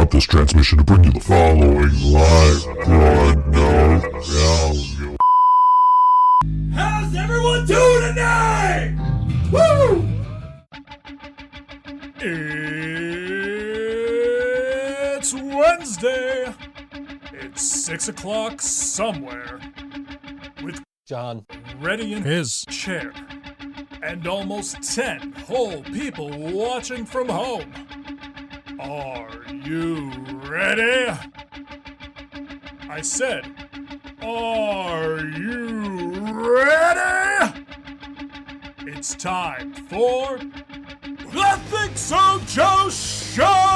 interrupt this transmission to bring you the following live broadcast. How's everyone doing tonight? Woo! It's Wednesday. It's 6 o'clock somewhere. With John ready in his chair. And almost 10 whole people watching from home. Are you ready? I said, are you ready? It's time for the ThinkSoJoE Show!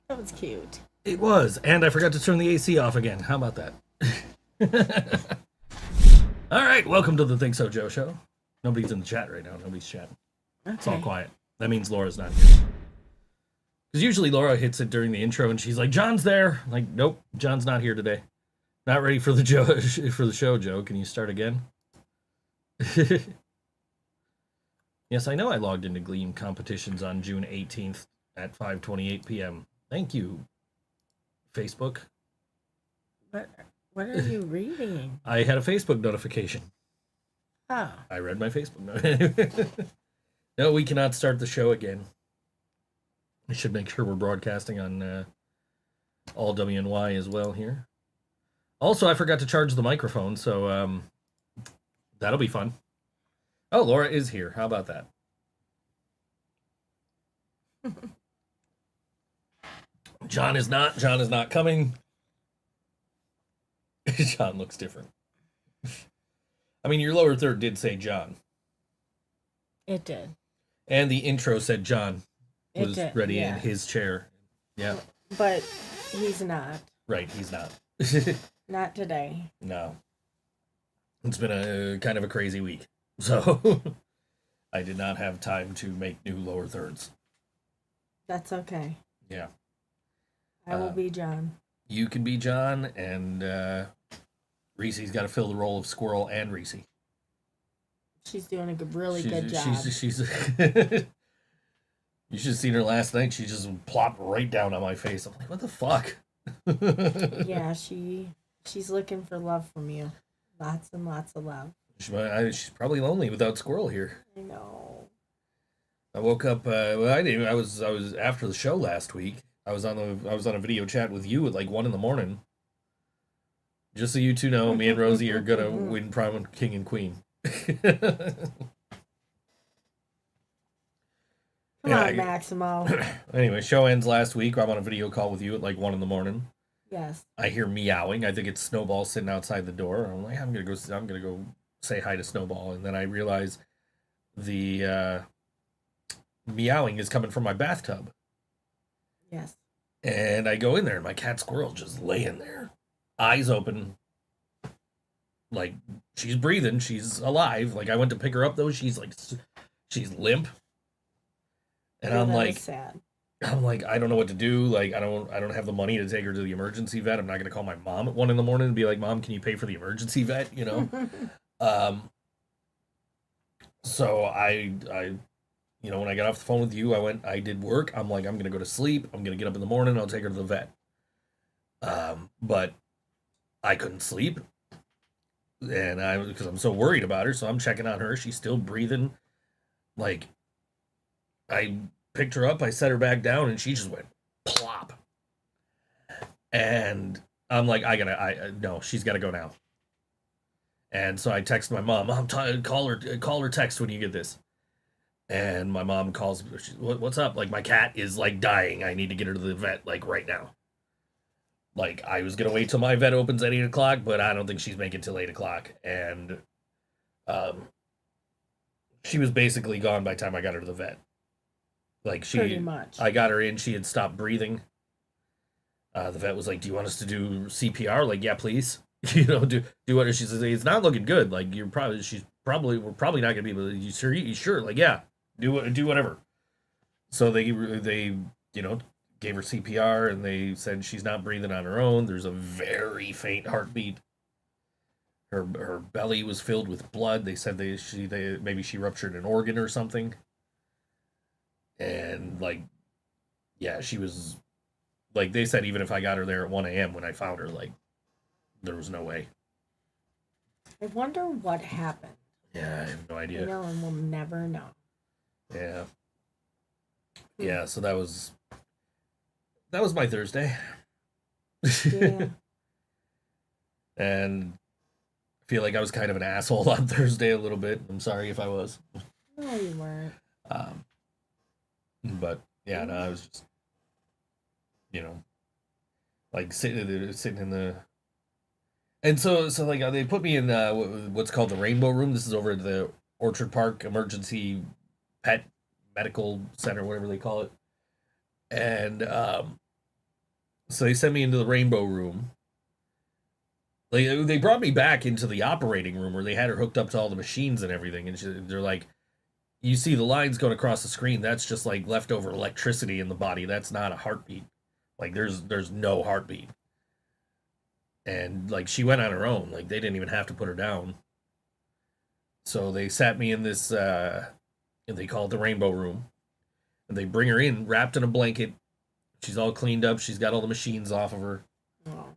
That was cute. It was, and I forgot to turn the AC off again. How about that? All right, welcome to the ThinkSoJoE Show. Nobody's in the chat right now. Nobody's chatting. Okay. It's all quiet. That means Laura's not here. Because usually Laura hits it during the intro and she's like, John's there. I'm like, nope, John's not here today. Not ready for the show, Joe. Can you start again? Yes, I know I logged into Gleam competitions on June 18th at 5:28 p.m. Thank you, Facebook. What are you reading? I had a Facebook notification. Oh. I read my Facebook notification. No, we cannot start the show again. I should make sure we're broadcasting on all WNY as well here. Also, I forgot to charge the microphone, so that'll be fun. Oh, Laura is here. How about that? John is not coming. John looks different. I mean, your lower third did say John. It did. And the intro said John was ready yeah. in his chair. Yeah. But he's not. Right, he's not. Not today. No. It's been a kind of a crazy week. So I did not have time to make new lower thirds. That's okay. Yeah. I will be John. You can be John, and Reese's got to fill the role of Squirrel and Reese. She's doing a really good job. She's You should have seen her last night. She just plopped right down on my face. I'm like, what the fuck? Yeah, she's looking for love from you. Lots and lots of love. She's probably lonely without Squirrel here. I know. I woke up. Well, I didn't. I was after the show last week. I was on a video chat with you at like 1 a.m. Just so you two know, me and Rosie are gonna win Prime King and Queen. Come on, Maximo. Anyway, show ends last week. I'm on a video call with you at like 1 a.m. Yes. I hear meowing. I think it's Snowball sitting outside the door. I'm like, I'm gonna go say hi to Snowball, and then I realize the meowing is coming from my bathtub. Yes. And I go in there, and my cat Squirrel just laying there, eyes open, like she's breathing, she's alive. Like I went to pick her up though, she's limp, and I'm like, sad. I'm like, I don't know what to do. Like I don't have the money to take her to the emergency vet. I'm not gonna call my mom at 1 a.m. and be like, Mom, can you pay for the emergency vet? You know. So I when I got off the phone with you, I did work. I'm like, I'm going to go to sleep. I'm going to get up in the morning. I'll take her to the vet. But I couldn't sleep. And because I'm so worried about her. So I'm checking on her. She's still breathing. Like, I picked her up. I set her back down and she just went plop. And I'm like, no, she's got to go now. And so I texted my mom, call her text when you get this. And my mom calls, what's up? Like, my cat is, like, dying. I need to get her to the vet, like, right now. Like, I was going to wait till my vet opens at 8 o'clock, but I don't think she's making it till 8 o'clock. And she was basically gone by the time I got her to the vet. Like, Pretty much. I got her in. She had stopped breathing. The vet was like, do you want us to do CPR? Like, yeah, please. Do what? She says, it's not looking good. Like, we're probably not going to be able to, you sure? Like, yeah. Do whatever. So they gave her CPR, and they said she's not breathing on her own. There's a very faint heartbeat. Her belly was filled with blood. They said maybe she ruptured an organ or something. And like, yeah, she was like, they said even if I got her there at 1 a.m. when I found her, like, there was no way. I wonder what happened. Yeah, I have no idea. And we'll never know. Yeah. Yeah, so that was my Thursday. Yeah. And I feel like I was kind of an asshole on Thursday a little bit. I'm sorry if I was. No, you weren't. But yeah, no, I was just, like sitting in the, and so like they put me in what's called the Rainbow Room. This is over at the Orchard Park Emergency Pet Medical Center, whatever they call it. And so they sent me into the Rainbow Room. Like, they brought me back into the operating room where they had her hooked up to all the machines and everything. And they're like, you see the lines going across the screen. That's just like leftover electricity in the body. That's not a heartbeat. Like, there's no heartbeat. And like, she went on her own. Like, they didn't even have to put her down. So they sat me in this, they call it the Rainbow Room. And they bring her in wrapped in a blanket. She's all cleaned up. She's got all the machines off of her. Oh.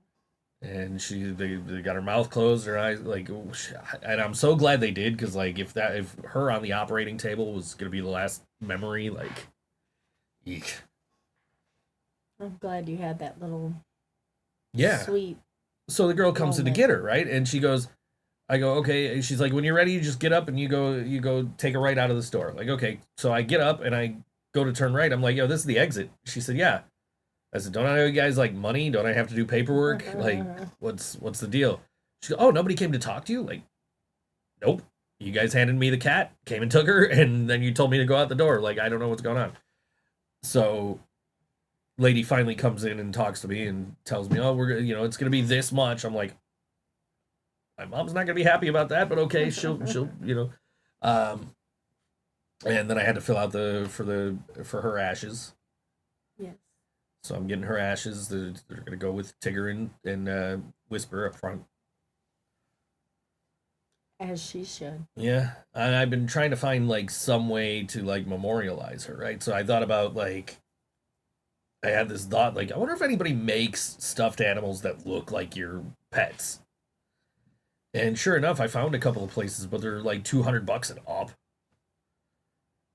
And they got her mouth closed, her eyes, like, and I'm so glad they did, because like if her on the operating table was gonna be the last memory, like, eek. I'm glad you had that little sweet. So the girl comes in to get her, right? And she goes, I go, okay. And she's like, when you're ready, you just get up and you go take a right out of the store. Like, okay. So I get up and I go to turn right. I'm like, yo, this is the exit. She said, yeah. I said, don't I owe you guys like money? Don't I have to do paperwork? Like, what's the deal? She goes, oh, nobody came to talk to you? Like, nope. You guys handed me the cat, came and took her, and then you told me to go out the door. Like, I don't know what's going on. So lady finally comes in and talks to me and tells me, oh, it's going to be this much. I'm like, my mom's not going to be happy about that, but okay, she'll and then I had to fill out for her ashes. Yes. So I'm getting her ashes. They're going to go with Tigger and Whisper up front. As she should. Yeah. I've been trying to find, like, some way to, like, memorialize her, right? So I thought about, like, I had this thought, like, I wonder if anybody makes stuffed animals that look like your pets. And sure enough, I found a couple of places, but they're, like, $200 and up.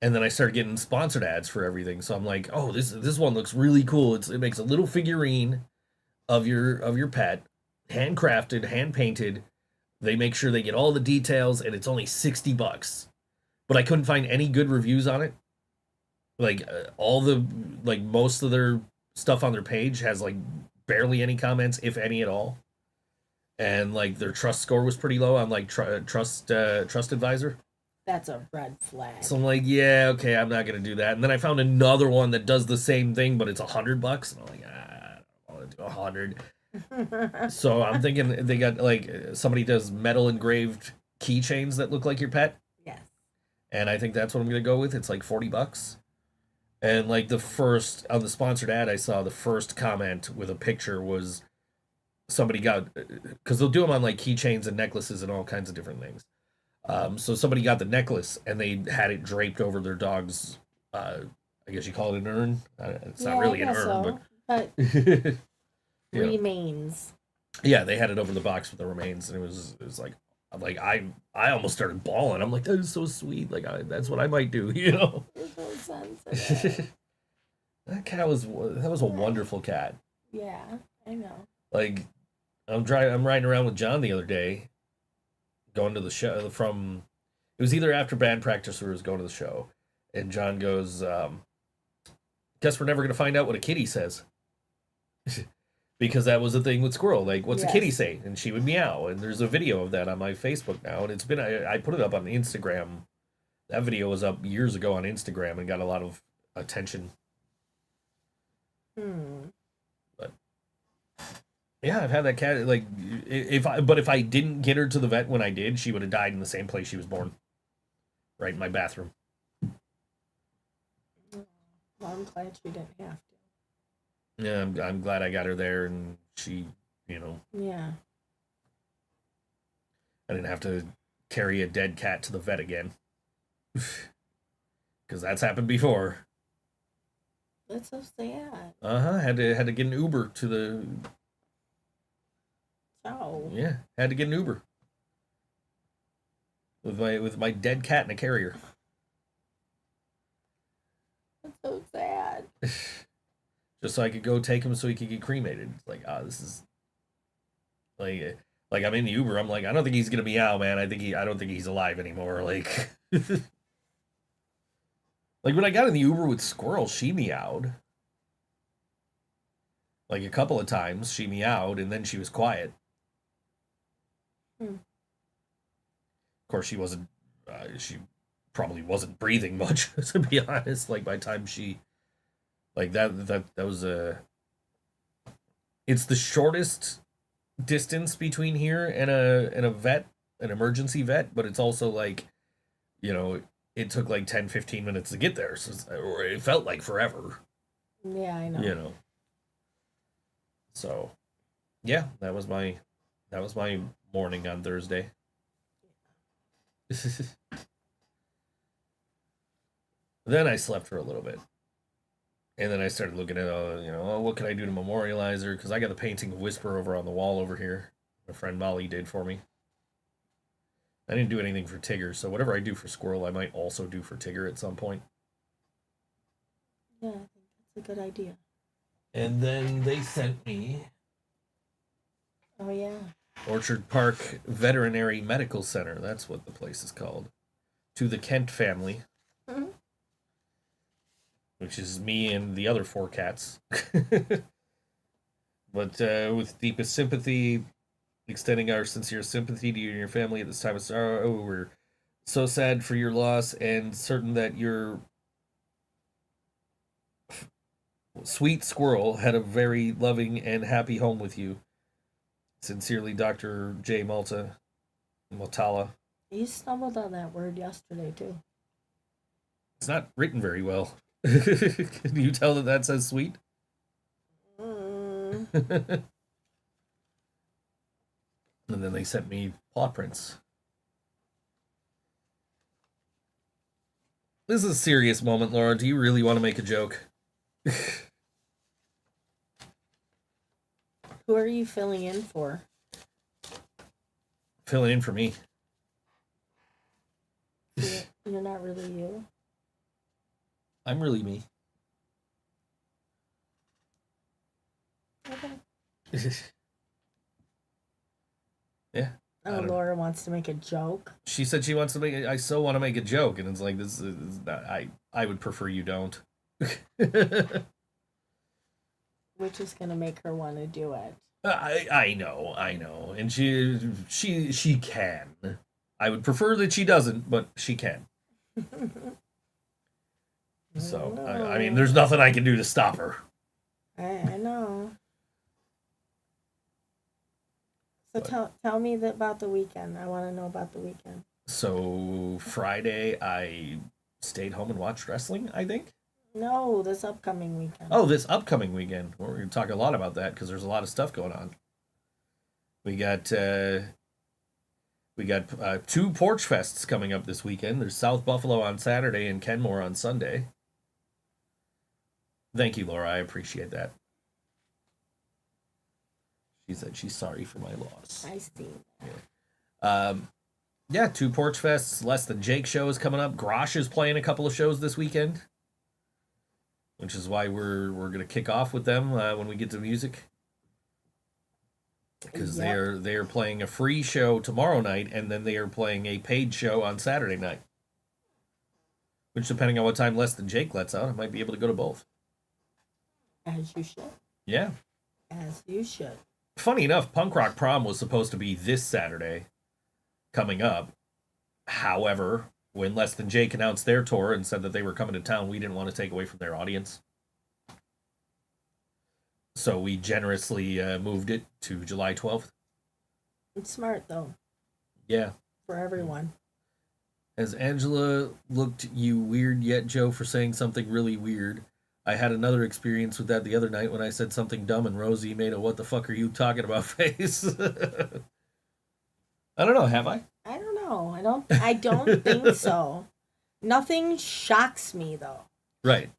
And then I started getting sponsored ads for everything. So I'm like, oh, this one looks really cool. It makes a little figurine of your pet, handcrafted, hand painted. They make sure they get all the details, and it's only $60. But I couldn't find any good reviews on it. Like, most of their stuff on their page has like barely any comments, if any at all. And like their trust score was pretty low on like Trust Advisor. That's a red flag. So I'm like, yeah, okay, I'm not gonna do that. And then I found another one that does the same thing, but it's $100, and I'm like, I don't want to do 100. So I'm thinking they got like somebody does metal engraved keychains that look like your pet. Yes. And I think that's what I'm gonna go with. It's like $40. And like the first on the sponsored ad I saw, the first comment with a picture was somebody got, because they'll do them on like keychains and necklaces and all kinds of different things. So somebody got the necklace and they had it draped over their dog's, I guess you call it an urn. It's not really an urn, so, but yeah. Remains. Yeah, they had it over the box with the remains, and it was like I almost started bawling. I'm like, that is so sweet. Like that's what I might do, you know. It's so sensitive. That was a wonderful cat. Yeah, I know. Like I'm riding around with John the other day, going to the show it was either after band practice or it was going to the show, and John goes, guess we're never gonna find out what a kitty says. Because that was the thing with Squirrel. Like, what's a kitty say? And she would meow. And there's a video of that on my Facebook now. And it's been, I put it up on Instagram. That video was up years ago on Instagram and got a lot of attention. But yeah, I've had that cat. Like, if I didn't get her to the vet when I did, she would have died in the same place she was born. Right in my bathroom. Well, I'm glad she didn't have to. Yeah, I'm glad I got her there, and she, Yeah. I didn't have to carry a dead cat to the vet again. Because that's happened before. That's so sad. Had to get an Uber to the. So. Yeah, had to get an Uber with my dead cat in a carrier. That's so sad. Just so I could go take him so he could get cremated. It's like, this is like I'm in the Uber. I'm like, I don't think he's gonna meow, man. I don't think he's alive anymore. Like, like when I got in the Uber with Squirrel, she meowed. Like a couple of times, she meowed and then she was quiet. Of course, she wasn't. She probably wasn't breathing much, to be honest. Like by the time she, like that was a. It's the shortest distance between here and a vet, an emergency vet, but it's also like, it took like 10-15 minutes to get there, or it felt like forever. Yeah, I know. So, yeah, that was my morning on Thursday. Then I slept for a little bit. And then I started looking at, what can I do to memorialize her? Because I got the painting of Whisper over on the wall over here. My friend Molly did for me. I didn't do anything for Tigger, so whatever I do for Squirrel, I might also do for Tigger at some point. Yeah, I think that's a good idea. And then they sent me... Oh, yeah. Orchard Park Veterinary Medical Center. That's what the place is called. To the Kent family. Mm-hmm. Which is me and the other 4 cats. But with deepest sympathy, extending our sincere sympathy to you and your family at this time of sorrow. We're so sad for your loss and certain that your sweet Squirrel had a very loving and happy home with you. Sincerely, Dr. J. Motala. You stumbled on that word yesterday, too. It's not written very well. Can you tell that says sweet? And then they sent me paw prints. This is a serious moment, Laura. Do you really want to make a joke? Who are you filling in for? Filling in for me. You're not really you? I'm really me. Okay. Yeah. Oh, Laura wants to make a joke. She said she wants to make. I so want to make a joke, and it's like this is not. I would prefer you don't. Which is gonna make her want to do it. I know, and she can. I would prefer that she doesn't, but she can. So I mean, there's nothing I can do to stop her. I know. So tell me about the weekend. I want to know about the weekend. So Friday, I stayed home and watched wrestling, I think. No, this upcoming weekend. Oh, this upcoming weekend. We're going to talk a lot about that because there's a lot of stuff going on. We got 2 Porch Fests coming up this weekend. There's South Buffalo on Saturday and Kenmore on Sunday. Thank you, Laura. I appreciate that. She said she's sorry for my loss. I see. Yeah, 2 Porch Fests. Less Than Jake show is coming up. Grosh is playing a couple of shows this weekend, which is why we're going to kick off with them when we get to music. Because they are playing a free show tomorrow night, and then they are playing a paid show on Saturday night. Which, depending on what time Less Than Jake lets out, I might be able to go to both. As you should. Yeah. As you should. Funny enough, Punk Rock Prom was supposed to be this Saturday coming up. However, when Less Than Jake announced their tour and said that they were coming to town, we didn't want to take away from their audience. So we generously moved it to July 12th. It's smart, though. Yeah. For everyone. Has Angela looked you weird yet, Joe, for saying something really weird? I had another experience with that the other night when I said something dumb and Rosie made a "what the fuck are you talking about" face. I don't know. Have I? I don't know. I don't think so. Nothing shocks me though. Right.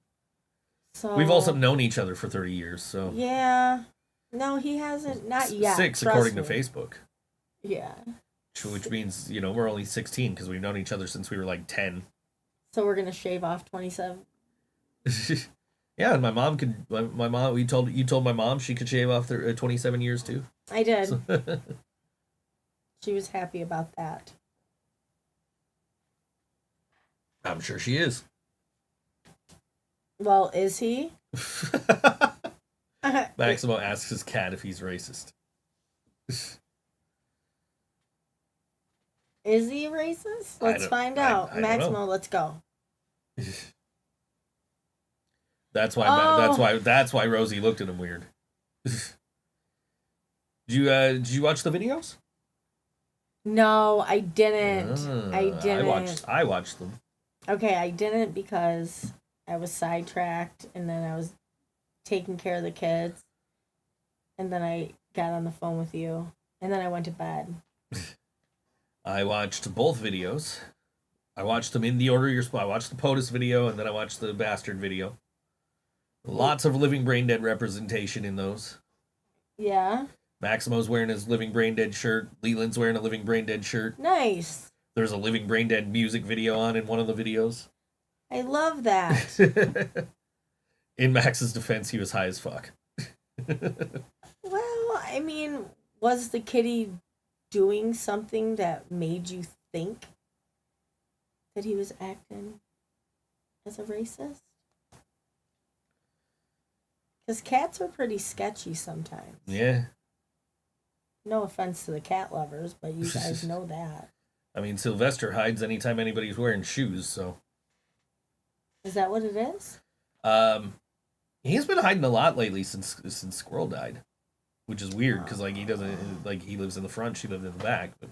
So We've also known each other for 30 years, so yeah. No, he hasn't. Not yet. 6 trust according me. to Facebook. Yeah. Which means, we're only 16 because we've known each other since we were like 10. So we're gonna shave off 27. Yeah, and my mom could. My mom. You told my mom she could shave off their 27 years too. I did. So, She was happy about that. I'm sure she is. Well, is he? Maximo asks his cat if he's racist. Is he racist? Let's find out. I don't Maximo, know. let's go. That's why. Oh. That's why Rosie looked at him weird. Did you watch the videos? No, I didn't. I Ah, didn't. I watched them. Okay, I didn't because I was sidetracked and then I was taking care of the kids. And then I got on the phone with you. And then I went to bed. I watched both videos. I watched them in the order you're supposed. I watched the POTUS video and then I watched the Bastard video. Lots of Living Brain Dead representation in those. Yeah. Maximo's wearing his Living Brain Dead shirt. Leland's wearing a Living Brain Dead shirt. Nice. There's a Living Brain Dead music video on in one of the videos. I love that. In Max's defense, he was high as fuck. Well, I mean, was the kitty doing something that made you think that he was acting as a racist? Because cats are pretty sketchy sometimes. Yeah. No offense to the cat lovers, but you guys know that. I mean, Sylvester hides anytime anybody's wearing shoes, so. Is that what it is? He's been hiding a lot lately since Squirrel died, which is weird because he doesn't he lives in the front, she lived in the back. But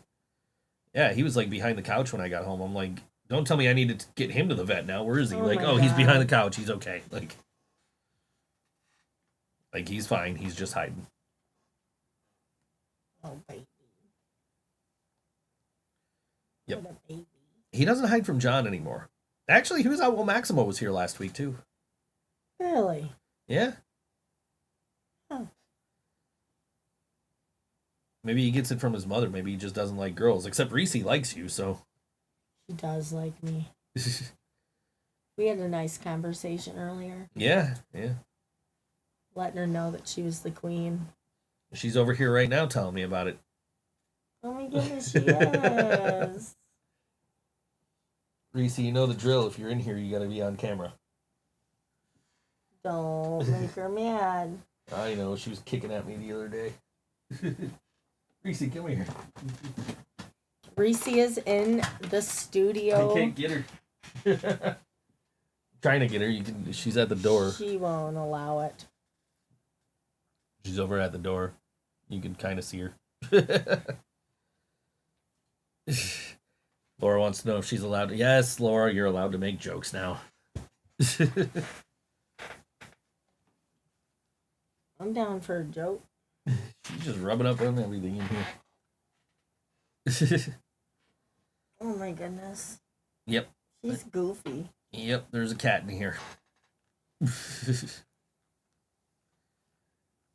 yeah, he was like behind the couch when I got home. I'm like, don't tell me I need to get him to the vet now. Where is he? Oh He's God. behind the couch. He's okay. Like he's fine. He's just hiding. Oh, baby. Yep. What a baby. He doesn't hide from John anymore. Actually, he was out while Maximo was here last week too. Really? Yeah. Huh. Maybe he gets it from his mother. Maybe he just doesn't like girls. Except Reese likes you, so. She does like me. We had a nice conversation earlier, Yeah. letting her know that she was the queen. She's over here right now telling me about it. Oh my goodness, she is. Reese, you know the drill. If you're in here, you gotta be on camera. Don't make her mad. I know, she was kicking at me the other day. Reese, come here. Reese is in the studio. I can't get her. Trying to get her. She's at the door. She won't allow it. She's over at the door. You can kind of see her. Laura wants to know if she's allowed to. Yes, Laura, you're allowed to make jokes now. I'm down for a joke. She's just rubbing up on everything in here. Oh my goodness. Yep. She's goofy. Yep, there's a cat in here.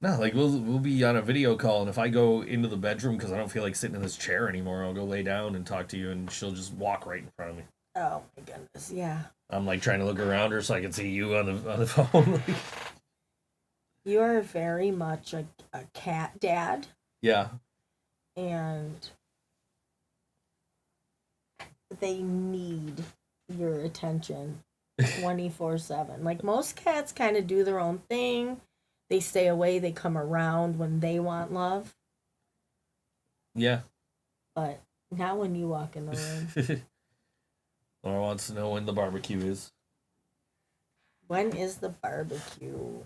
No, we'll be on a video call, and if I go into the bedroom because I don't feel like sitting in this chair anymore, I'll go lay down and talk to you, and she'll just walk right in front of me. Oh my goodness, yeah. I'm like trying to look around her so I can see you on the phone. You are very much a cat dad, Yeah. and they need your attention 24/7. Like most cats kind of do their own thing. They stay away, they come around when they want love, Yeah. but not when you walk in the room. Laura wants to know when the barbecue is. When is the barbecue?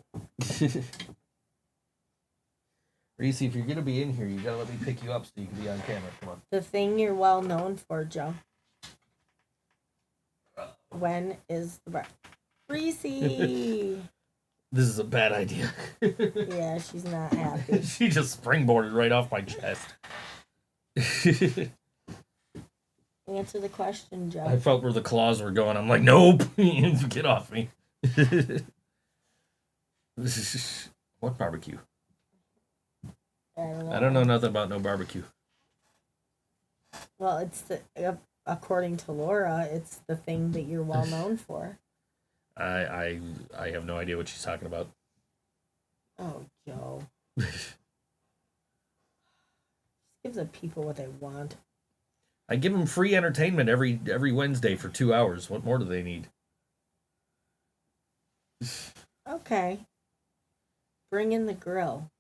Reese, if you're going to be in here, you got to let me pick you up so you can be on camera. Come on. The thing you're well known for, Joe. When is the bar? Reese! This is a bad idea. Yeah, she's not happy. She just springboarded right off my chest. Answer the question, Joe. I felt where the claws were going. I'm like, nope, get off me. What barbecue? I don't know nothing about no barbecue. Well, it's according to Laura, it's the thing that you're well known for. I have no idea what she's talking about. Oh, Joe. Just give the people what they want. I give them free entertainment every Wednesday for 2 hours. What more do they need? Okay. Bring in the grill.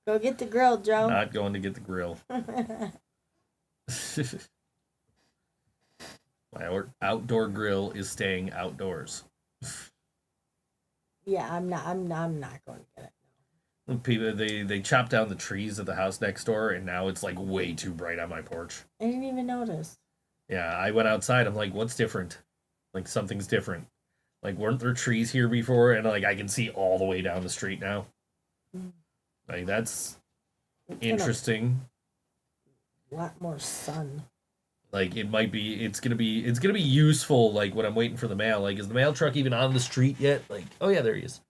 Go get the grill, Joe. Not going to get the grill. My outdoor grill is staying outdoors. Yeah, I'm not going to get it. People they chopped down the trees at the house next door, and now it's like way too bright on my porch. I didn't even notice. Yeah, I went outside. I'm like, what's different? Like something's different. Like, weren't there trees here before? And like I can see all the way down the street now. Like that's interesting. A lot more sun. Like it's gonna be useful. Like when I'm waiting for the mail. Like, is the mail truck even on the street yet? Like, oh yeah, there he is.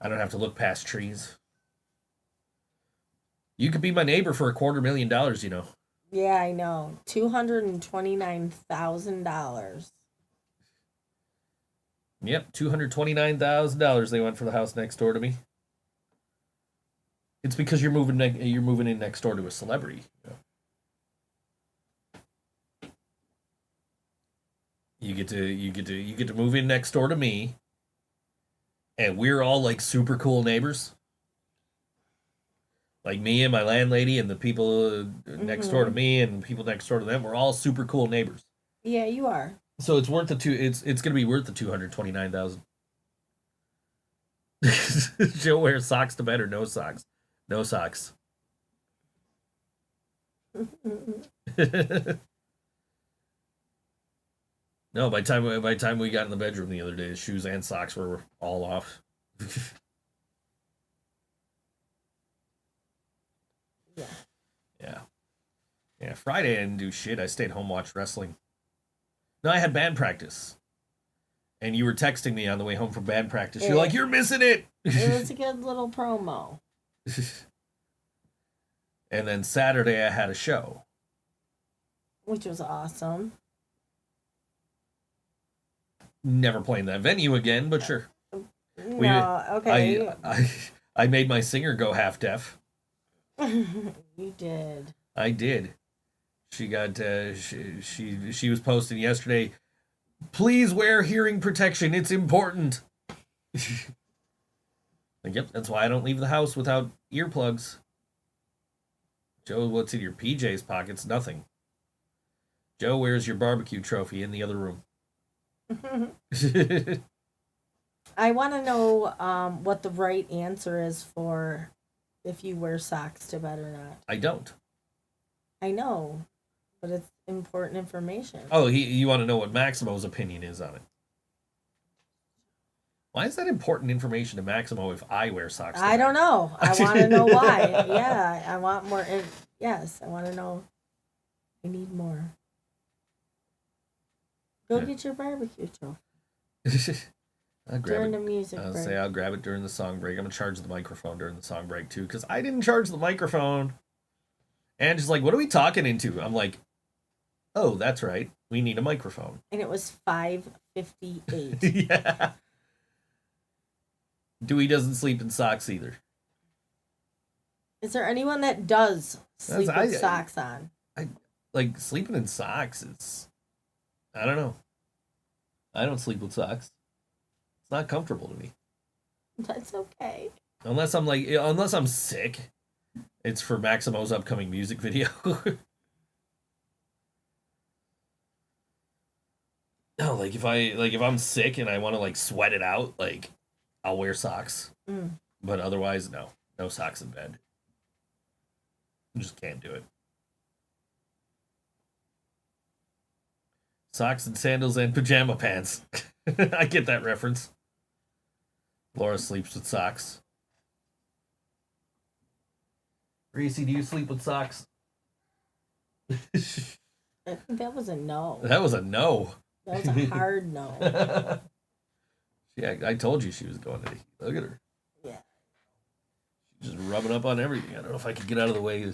I don't have to look past trees. You could be my neighbor for $250,000, you know. Yeah, I know. $229,000. Yep, $229,000 they went for the house next door to me. It's because you're moving in next door to a celebrity. You get to move in next door to me, and we're all like super cool neighbors. Like me and my landlady and the people next door to me and people next door to them, we're all super cool neighbors. Yeah, you are. So it's worth it's gonna be worth the $229,000. Joe wears socks to bed or no socks? No socks. No, by the time we got in the bedroom the other day, his shoes and socks were all off. Yeah. Friday I didn't do shit. I stayed home, watched wrestling. No, I had band practice. And you were texting me on the way home from band practice. You're like, you're missing it. It was a good little promo. And then Saturday I had a show. Which was awesome. Never playing that venue again, but sure. No, okay. I made my singer go half deaf. You did. I did. She got she was posting yesterday, please wear hearing protection, it's important. Like, yep, that's why I don't leave the house without earplugs. Joe, what's in your PJ's pockets? Nothing. Joe, where's your barbecue trophy? In the other room. I want to know what the right answer is for if you wear socks to bed or not. I don't. I know, but it's important information. Oh, you want to know what Maximo's opinion is on it? Why is that important information to Maximo if I wear socks? I don't know. I want to know why. Yeah, I want more. Yes, I want to know. I need more. Go get your barbecue trophy. I'll grab during it. The music I'll break. say I'll grab it during the song break. I'm going to charge the microphone during the song break, too, because I didn't charge the microphone. And she's like, what are we talking into? I'm like, oh, that's right. We need a microphone. And it was $5.58. Yeah. Dewey doesn't sleep in socks either. Is there anyone that does sleep with socks on? Like, sleeping in socks is... I don't know. I don't sleep with socks. It's not comfortable to me. That's okay. Unless I'm sick. It's for Maximo's upcoming music video. No, like if I'm sick and I want to like sweat it out, like I'll wear socks. But otherwise, no socks in bed. I just can't do it. Socks and sandals and pajama pants. I get that reference. Laura sleeps with socks. Reese, do you sleep with socks? I think that was a no. That was a no. That was a hard no. Yeah, I told you she was going to. Look at her. Yeah. She's just rubbing up on everything. I don't know if I can get out of the way.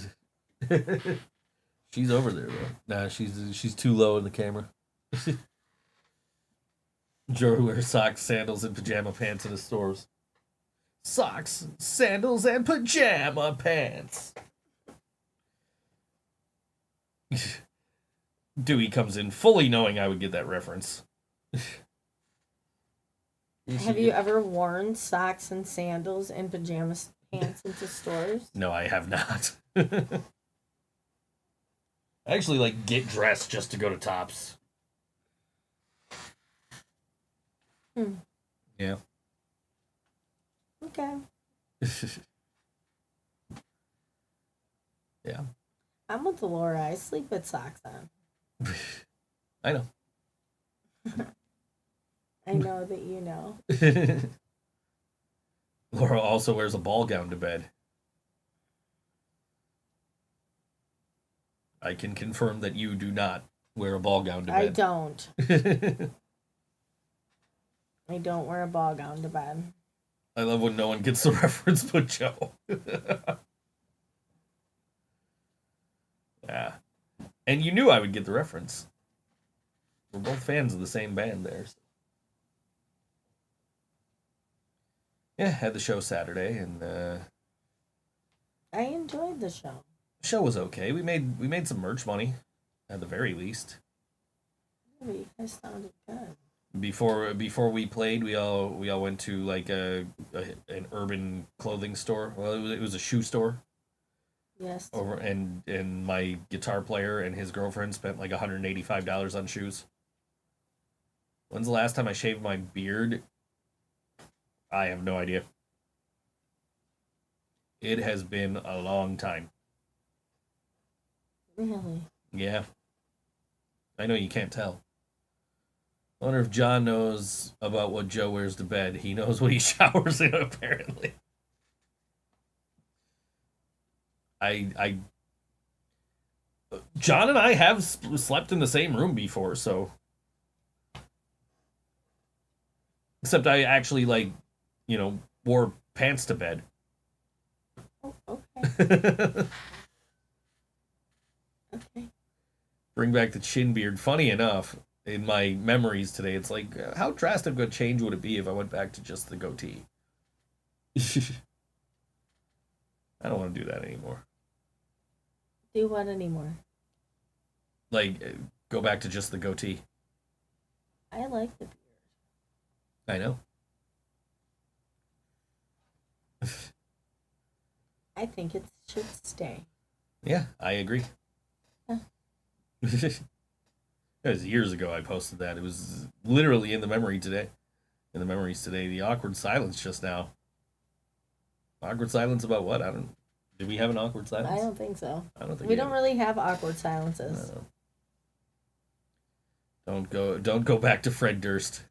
She's over there, though. Nah, she's too low in the camera. Joe wears socks, sandals, and pajama pants in the stores. Socks, sandals, and pajama pants. Dewey comes in fully knowing I would get that reference. Have you ever worn socks and sandals and pajama pants into stores? No, I have not. I actually like get dressed just to go to Tops. Yeah. Okay. Yeah. I'm with Laura. I sleep with socks on. I know. I know that you know. Laura also wears a ball gown to bed. I can confirm that you do not wear a ball gown to bed. I don't. I don't wear a ball gown to bed. I love when no one gets the reference but Joe. Yeah. And you knew I would get the reference. We're both fans of the same band there. So. Yeah, had the show Saturday, and I enjoyed the show. the show was okay. We made some merch money, at the very least. Yeah, but you guys sounded good. Before we played, we all went to like an urban clothing store. Well, it was a shoe store. Yes. Over and my guitar player and his girlfriend spent like $185 on shoes. When's the last time I shaved my beard? I have no idea. It has been a long time. Really? Yeah. I know you can't tell. I wonder if John knows about what Joe wears to bed. He knows what he showers in, apparently. John and I have slept in the same room before, so. Except I actually, wore pants to bed. Oh, okay. Okay. Bring back the chin beard. Funny enough, in my memories today, it's like, how drastic a change would it be if I went back to just the goatee? I don't want to do that anymore. Do what anymore? Like, go back to just the goatee. I like the beard. I know. I think it should stay. Yeah, I agree. Huh. It was years ago I posted that. It was literally in the memories today. The awkward silence just now. Awkward silence about what? Did we have an awkward silence? I don't think so. I don't think we don't really have awkward silences. No. Don't go back to Fred Durst.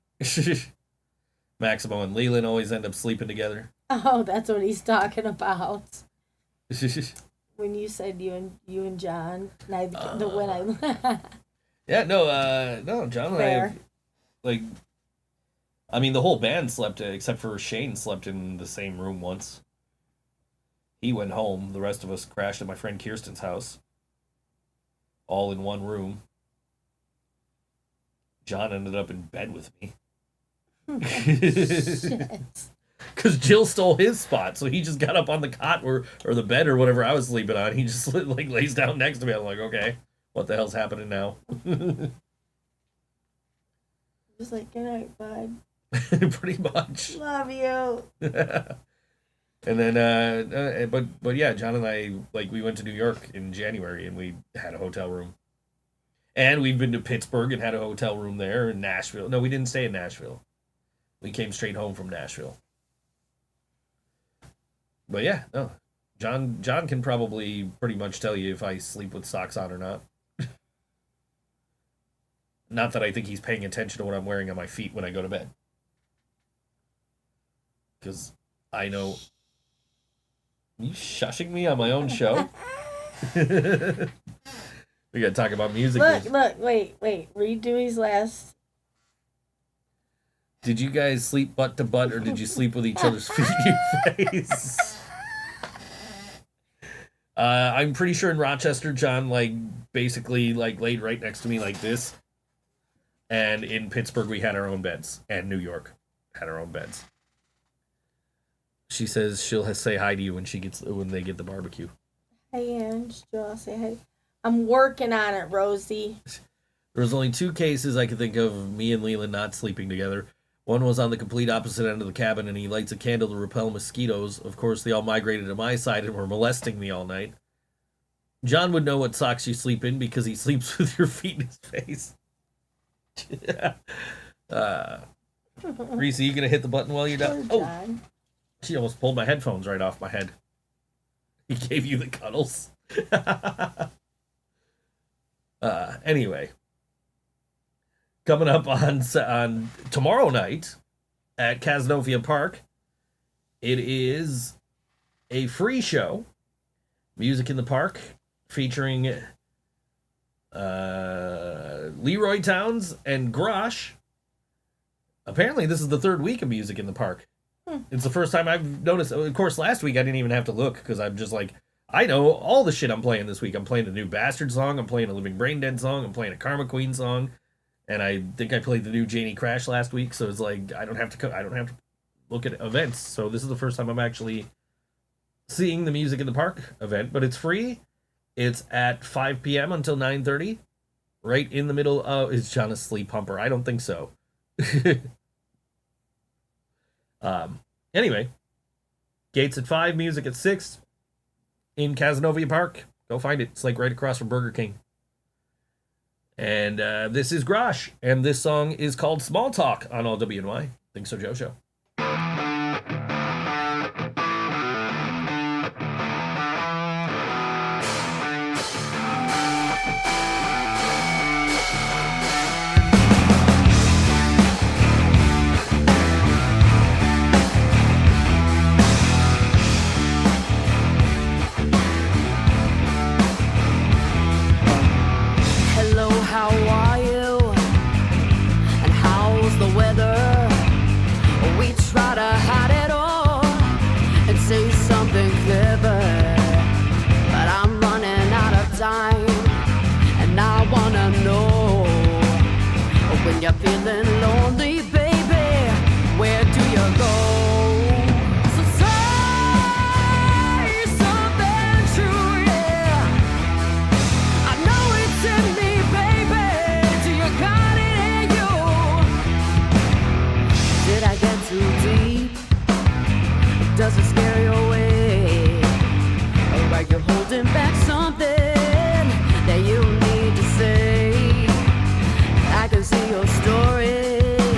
Maximo and Leland always end up sleeping together. Oh, that's what he's talking about. When you said you and John, and Yeah, no, John and Fair. the whole band slept, except for Shane, slept in the same room once. He went home. The rest of us crashed at my friend Kirsten's house. All in one room. John ended up in bed with me. Shit. Because Jill stole his spot, so he just got up on the cot or the bed or whatever I was sleeping on. He just lays down next to me. I'm like, okay, what the hell's happening now? Just like, good night, bud. Pretty much. Love you. And then, but yeah, John and I, we went to New York in January and we had a hotel room. And we've been to Pittsburgh and had a hotel room there, in Nashville. No, we didn't stay in Nashville. We came straight home from Nashville. But yeah, no. John can probably pretty much tell you if I sleep with socks on or not. Not that I think he's paying attention to what I'm wearing on my feet when I go to bed. because I know. Are you shushing me on my own show? We gotta talk about music. Look, wait. Read Dewey's last. Did you guys sleep butt to butt, or did you sleep with each other's feet in your face? I'm pretty sure in Rochester, John, basically laid right next to me like this. And in Pittsburgh, we had our own beds. And New York had our own beds. She says she'll say hi to you when they get the barbecue. Hey, Ange, I'll say hi. I'm working on it, Rosie. There was only 2 cases I could think of me and Leland not sleeping together. One was on the complete opposite end of the cabin, and he lights a candle to repel mosquitoes. Of course, they all migrated to my side and were molesting me all night. John would know what socks you sleep in because he sleeps with your feet in his face. Reese, are you going to hit the button while you're done? Oh, she almost pulled my headphones right off my head. He gave you the cuddles. Anyway. Coming up on tomorrow night at Cazenovia Park, it is a free show, Music in the Park, featuring Leroy Towns and Grosh. Apparently, this is the 3rd week of Music in the Park. It's the first time I've noticed. Of course, last week I didn't even have to look because I'm just like, I know all the shit I'm playing this week. I'm playing the new Bastard song. I'm playing a Living Brain Dead song. I'm playing a Karma Queen song. And I think I played the new Janie Crash last week, so it's like I don't have to look at events. So this is the first time I'm actually seeing the Music in the Park event, but it's free. It's at 5 p.m. until 9:30, right in the middle of. Is John a sleep humper? I don't think so. Anyway, gates at 5, music at 6 in Cazenovia Park. Go find it. It's right across from Burger King. And this is Grosh, and this song is called Small Talk on All WNY. ThinkSoJoE Show. You're feeling lonely, baby, where do you go? So say something true, yeah. I know it's in me, baby, do you got it in you? Did I get too deep? Does it scare you away? Or are you holding back something that you need to say? I can see your story.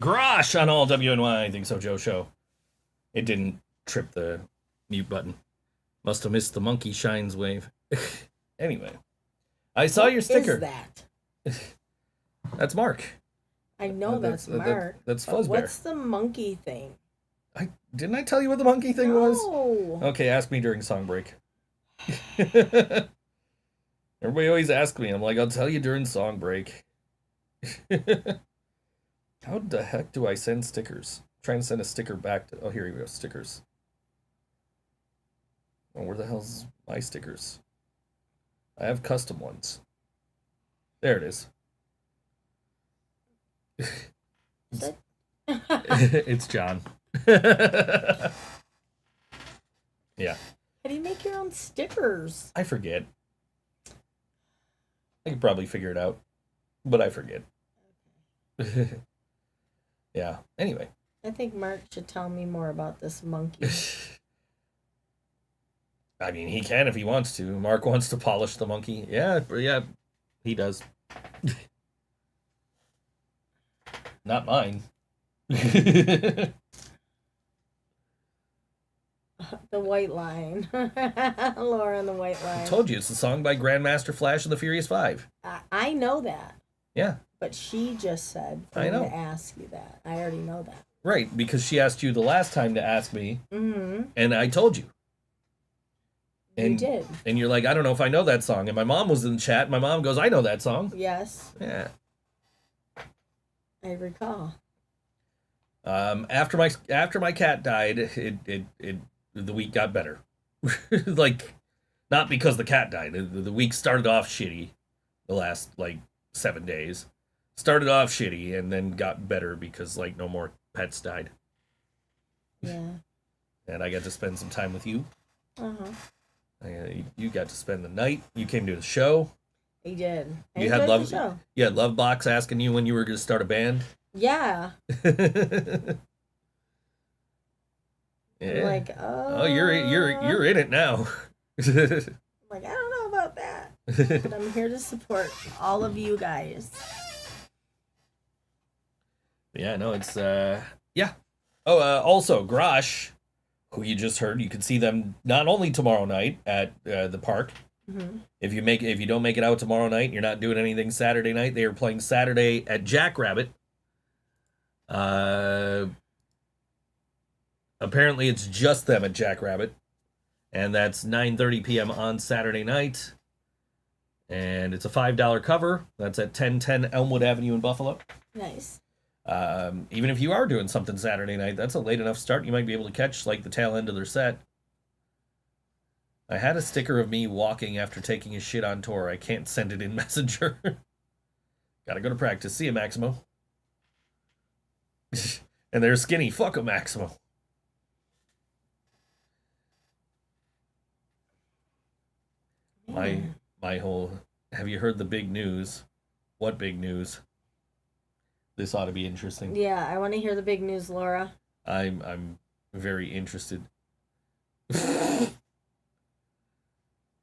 Grosh on all WNY Think So Joe show. It didn't trip the mute button. Must have missed the monkey shines wave. Anyway, I saw your sticker. What is that? That's Mark. I know that's Mark. That's but Fuzzbear. What's the monkey thing? Didn't I tell you what the monkey thing was? No. Okay, ask me during song break. Everybody always asks me. I'm like, I'll tell you during song break. How the heck do I send stickers? Trying to send a sticker back to... Oh, here we go. Stickers. Oh, where the hell's my stickers? I have custom ones. There it is. It's John. Yeah. How do you make your own stickers? I forget. I could probably figure it out, but I forget. Yeah. Anyway. I think Mark should tell me more about this monkey. I mean, he can if he wants to. Mark wants to polish the monkey. Yeah, he does. Not mine. The White Line. Laura and the White Line. I told you, it's a song by Grandmaster Flash and the Furious Five. I know that. Yeah. But she just said for I me know. to ask you that. I already know that. Right, because she asked you the last time to ask me, Mm-hmm. and I told you. You did. And you're like, I don't know if I know that song. And my mom was in the chat. My mom goes, I know that song. Yes, Yeah. I recall. After my cat died, the week got better. Like, not because the cat died. The week started off shitty. The last 7 days started off shitty and then got better because no more pets died. Yeah. And I got to spend some time with you. Uh-huh. You got to spend the night. You came to the show. He did. I You had enjoyed love. the show. You had Love Box asking you when you were going to start a band. Yeah. Yeah. Like, Oh, you're in it now. Like, I don't know about that. But I'm here to support all of you guys. Yeah, no, it's yeah. Oh, also Grosh, who you just heard, you can see them not only tomorrow night at the park. Mm-hmm. If you don't make it out tomorrow night, you're not doing anything Saturday night. They are playing Saturday at Jackrabbit. Apparently it's just them at Jackrabbit, and that's 9:30 p.m. on Saturday night. And it's a $5 cover. That's at 1010 Elmwood Avenue in Buffalo. Nice. Even if you are doing something Saturday night, that's a late enough start. You might be able to catch the tail end of their set. I had a sticker of me walking after taking a shit on tour. I can't send it in Messenger. Gotta go to practice. See you, Maximo. And they're skinny. Fuck a Maximo. My whole... Have you heard the big news? What big news? This ought to be interesting. Yeah, I want to hear the big news, Laura. I'm very interested.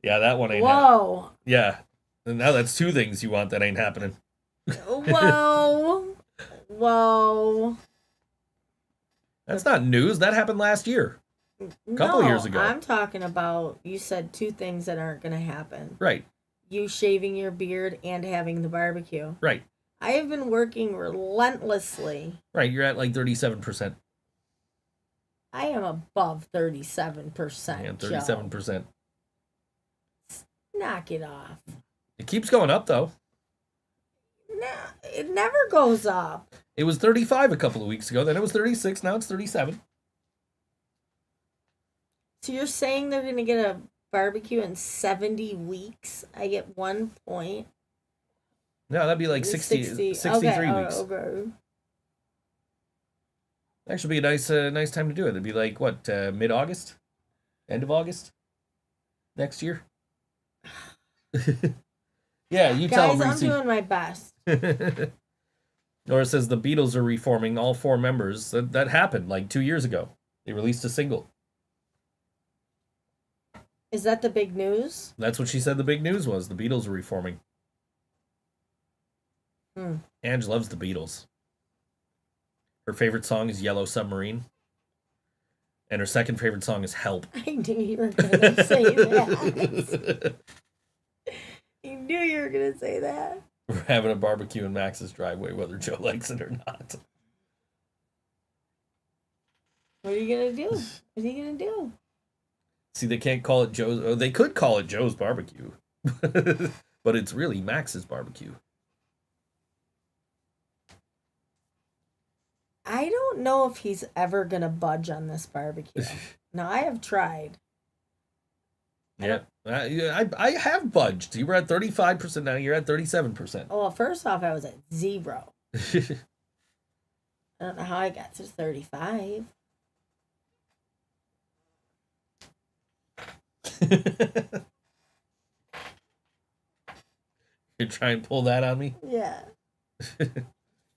Yeah, that one ain't Whoa. Yeah. And now that's two things you want that ain't happening. Whoa. Whoa. That's not news. That happened last year. Couple years ago. I'm talking about, you said two things that aren't going to happen. Right. You shaving your beard and having the barbecue. Right. I have been working relentlessly. Right. You're at 37%. I am above 37%. Yeah, 37%. Joe. Knock it off. It keeps going up, though. No, it never goes up. It was 35 a couple of weeks ago. Then it was 36. Now it's 37. So you're saying they're going to get a barbecue in 70 weeks? I get 1 point. No, that'd be 63 okay, weeks. Okay. Actually, be a nice time to do it. It'd be mid-August, end of August, next year. Yeah, you tell Guys, them, I'm doing my best. Nora says the Beatles are reforming all four members. That happened 2 years ago. They released a single. Is that the big news? That's what she said the big news was. The Beatles are reforming. Ange loves the Beatles. Her favorite song is Yellow Submarine. And her second favorite song is Help. I knew you were going to say that. You knew you were going to say that. We're having a barbecue in Max's driveway, whether Joe likes it or not. What are you going to do? What are you going to do? See, they can't call it Joe's. Oh, they could call it Joe's barbecue. But it's really Max's barbecue. I don't know if he's ever going to budge on this barbecue. Now, I have tried. Yeah, I have budged. You were at 35%, now you're at 37%. Oh, well, first off, I was at 0. I don't know how I got to 35. You're trying to pull that on me? Yeah.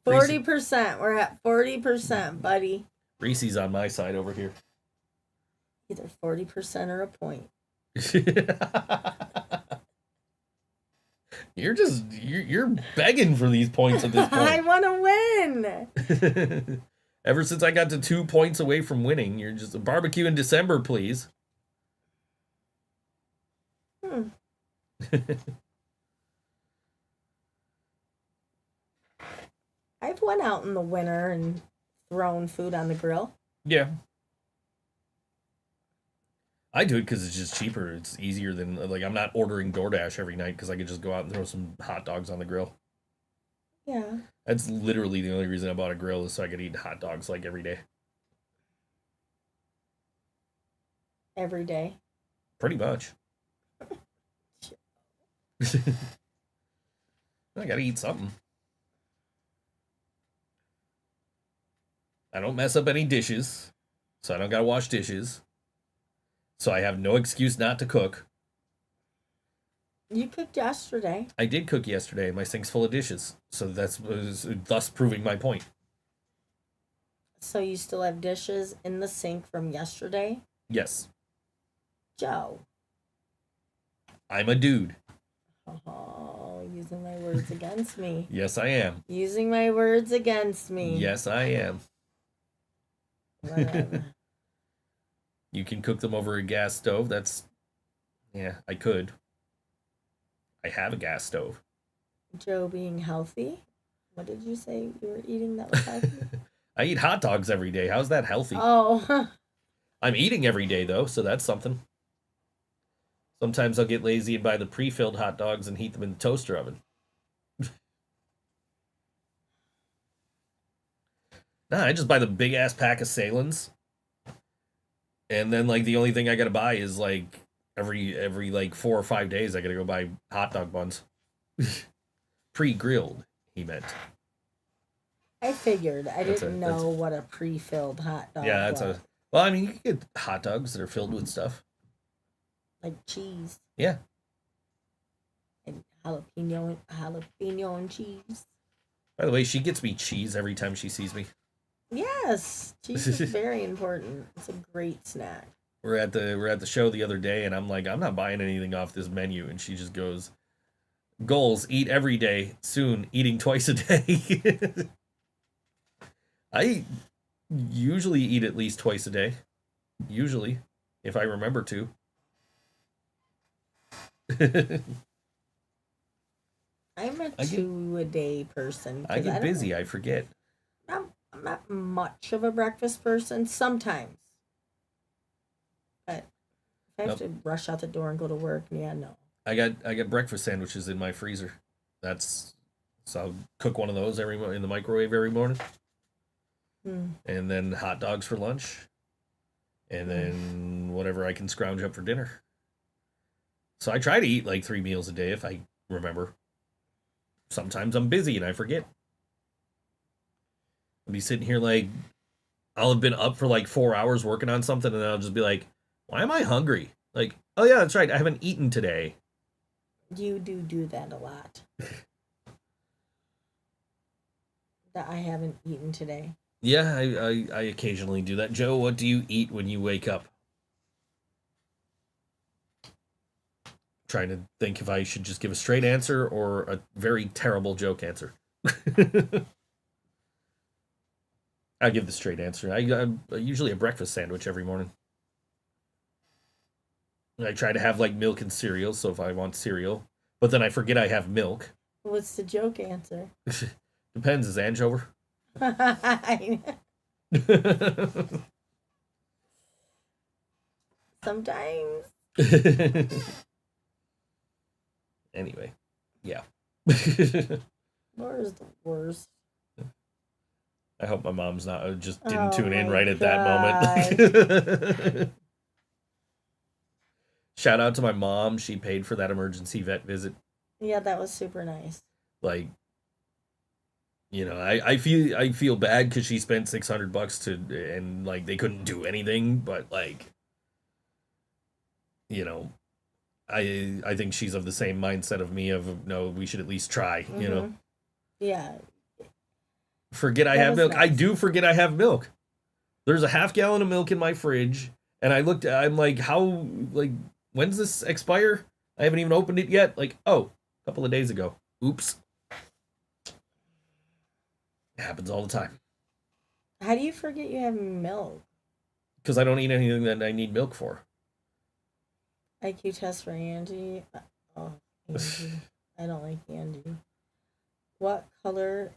40%. We're at 40%, buddy. Reese's on my side over here. Either 40% or a point. You're begging for these points at this point. I want to win. Ever since I got to 2 points away from winning, you're just a barbecue in December, please. I've went out in the winter and thrown food on the grill. Yeah. I do it because it's just cheaper. It's easier than, like, I'm not ordering DoorDash every night because I could just go out and throw some hot dogs on the grill. Yeah. That's literally the only reason I bought a grill is so I could eat hot dogs, like, every day. Every day. Pretty much. I gotta eat something. I don't mess up any dishes, so I don't gotta wash dishes. So I have no excuse not to cook. You cooked yesterday. I did cook yesterday. My sink's full of dishes, so that's thus proving my point. So you still have dishes in the sink from yesterday? Yes, Joe. I'm a dude. Oh, using my words against me. Yes, I am. Using my words against me. Yes, I am. Whatever. You can cook them over a gas stove. Yeah, I could. I have a gas stove. Joe being healthy? What did you say you were eating that was healthy? I eat hot dogs every day. How's that healthy? Oh. I'm eating every day, though, so that's something. Sometimes I'll get lazy and buy the pre-filled hot dogs and heat them in the toaster oven. Nah, I just buy the big-ass pack of Salins. And then, like, the only thing I gotta buy is, like, every like 4 or 5 days, I gotta go buy hot dog buns. Pre-grilled, he meant. I figured. I didn't know what a pre-filled hot dog was. Well, I mean, you can get hot dogs that are filled with stuff. Like cheese. Yeah. And jalapeno and cheese. By the way, she gets me cheese every time she sees me. Yes, cheese is very important. It's a great snack. We're at the show the other day, and I'm like, I'm not buying anything off this menu, and she just goes, "Goals: eat every day. Soon, eating twice a day." I usually eat at least twice a day. Usually, if I remember to. I'm a 2-a-day person. I get busy. I forget. I'm not much of a breakfast person. Sometimes. But if I have to rush out the door and go to work, yeah, no. I got breakfast sandwiches in my freezer. So I'll cook one of those in the microwave every morning. And then hot dogs for lunch. And then whatever I can scrounge up for dinner. So I try to eat like 3 meals a day if I remember. Sometimes I'm busy and I forget. I'll be sitting here like, I'll have been up for like 4 hours working on something, and then I'll just be like, why am I hungry? Like, oh yeah, that's right, I haven't eaten today. You do that a lot. That I haven't eaten today. Yeah, I occasionally do that. Joe, what do you eat when you wake up? Trying to think if I should just give a straight answer or a very terrible joke answer. I give the straight answer. I'm usually a breakfast sandwich every morning. I try to have like milk and cereal, so if I want cereal, but then I forget I have milk. What's the joke answer? Depends, is Ange over? Sometimes. Anyway, yeah. Laura is the worst. I hope my mom's not just didn't Oh tune in my right at that moment. Shout out to my mom. She paid for that emergency vet visit. Yeah, that was super nice. Like, you know, I feel bad because she spent $600 and like they couldn't do anything, but like, you know, I think she's of the same mindset of me of no, we should at least try, you know. Yeah. Forget I That have was milk. I nice. do forget I have milk. There's a half gallon of milk in my fridge, and I'm like, how, like, when's this expire? I haven't even opened it yet. Like, oh, a couple of days ago. Oops. It happens all the time. How do you forget you have milk? Because I don't eat anything that I need milk for. IQ test for Angie. Oh, Angie. I don't like Angie. What color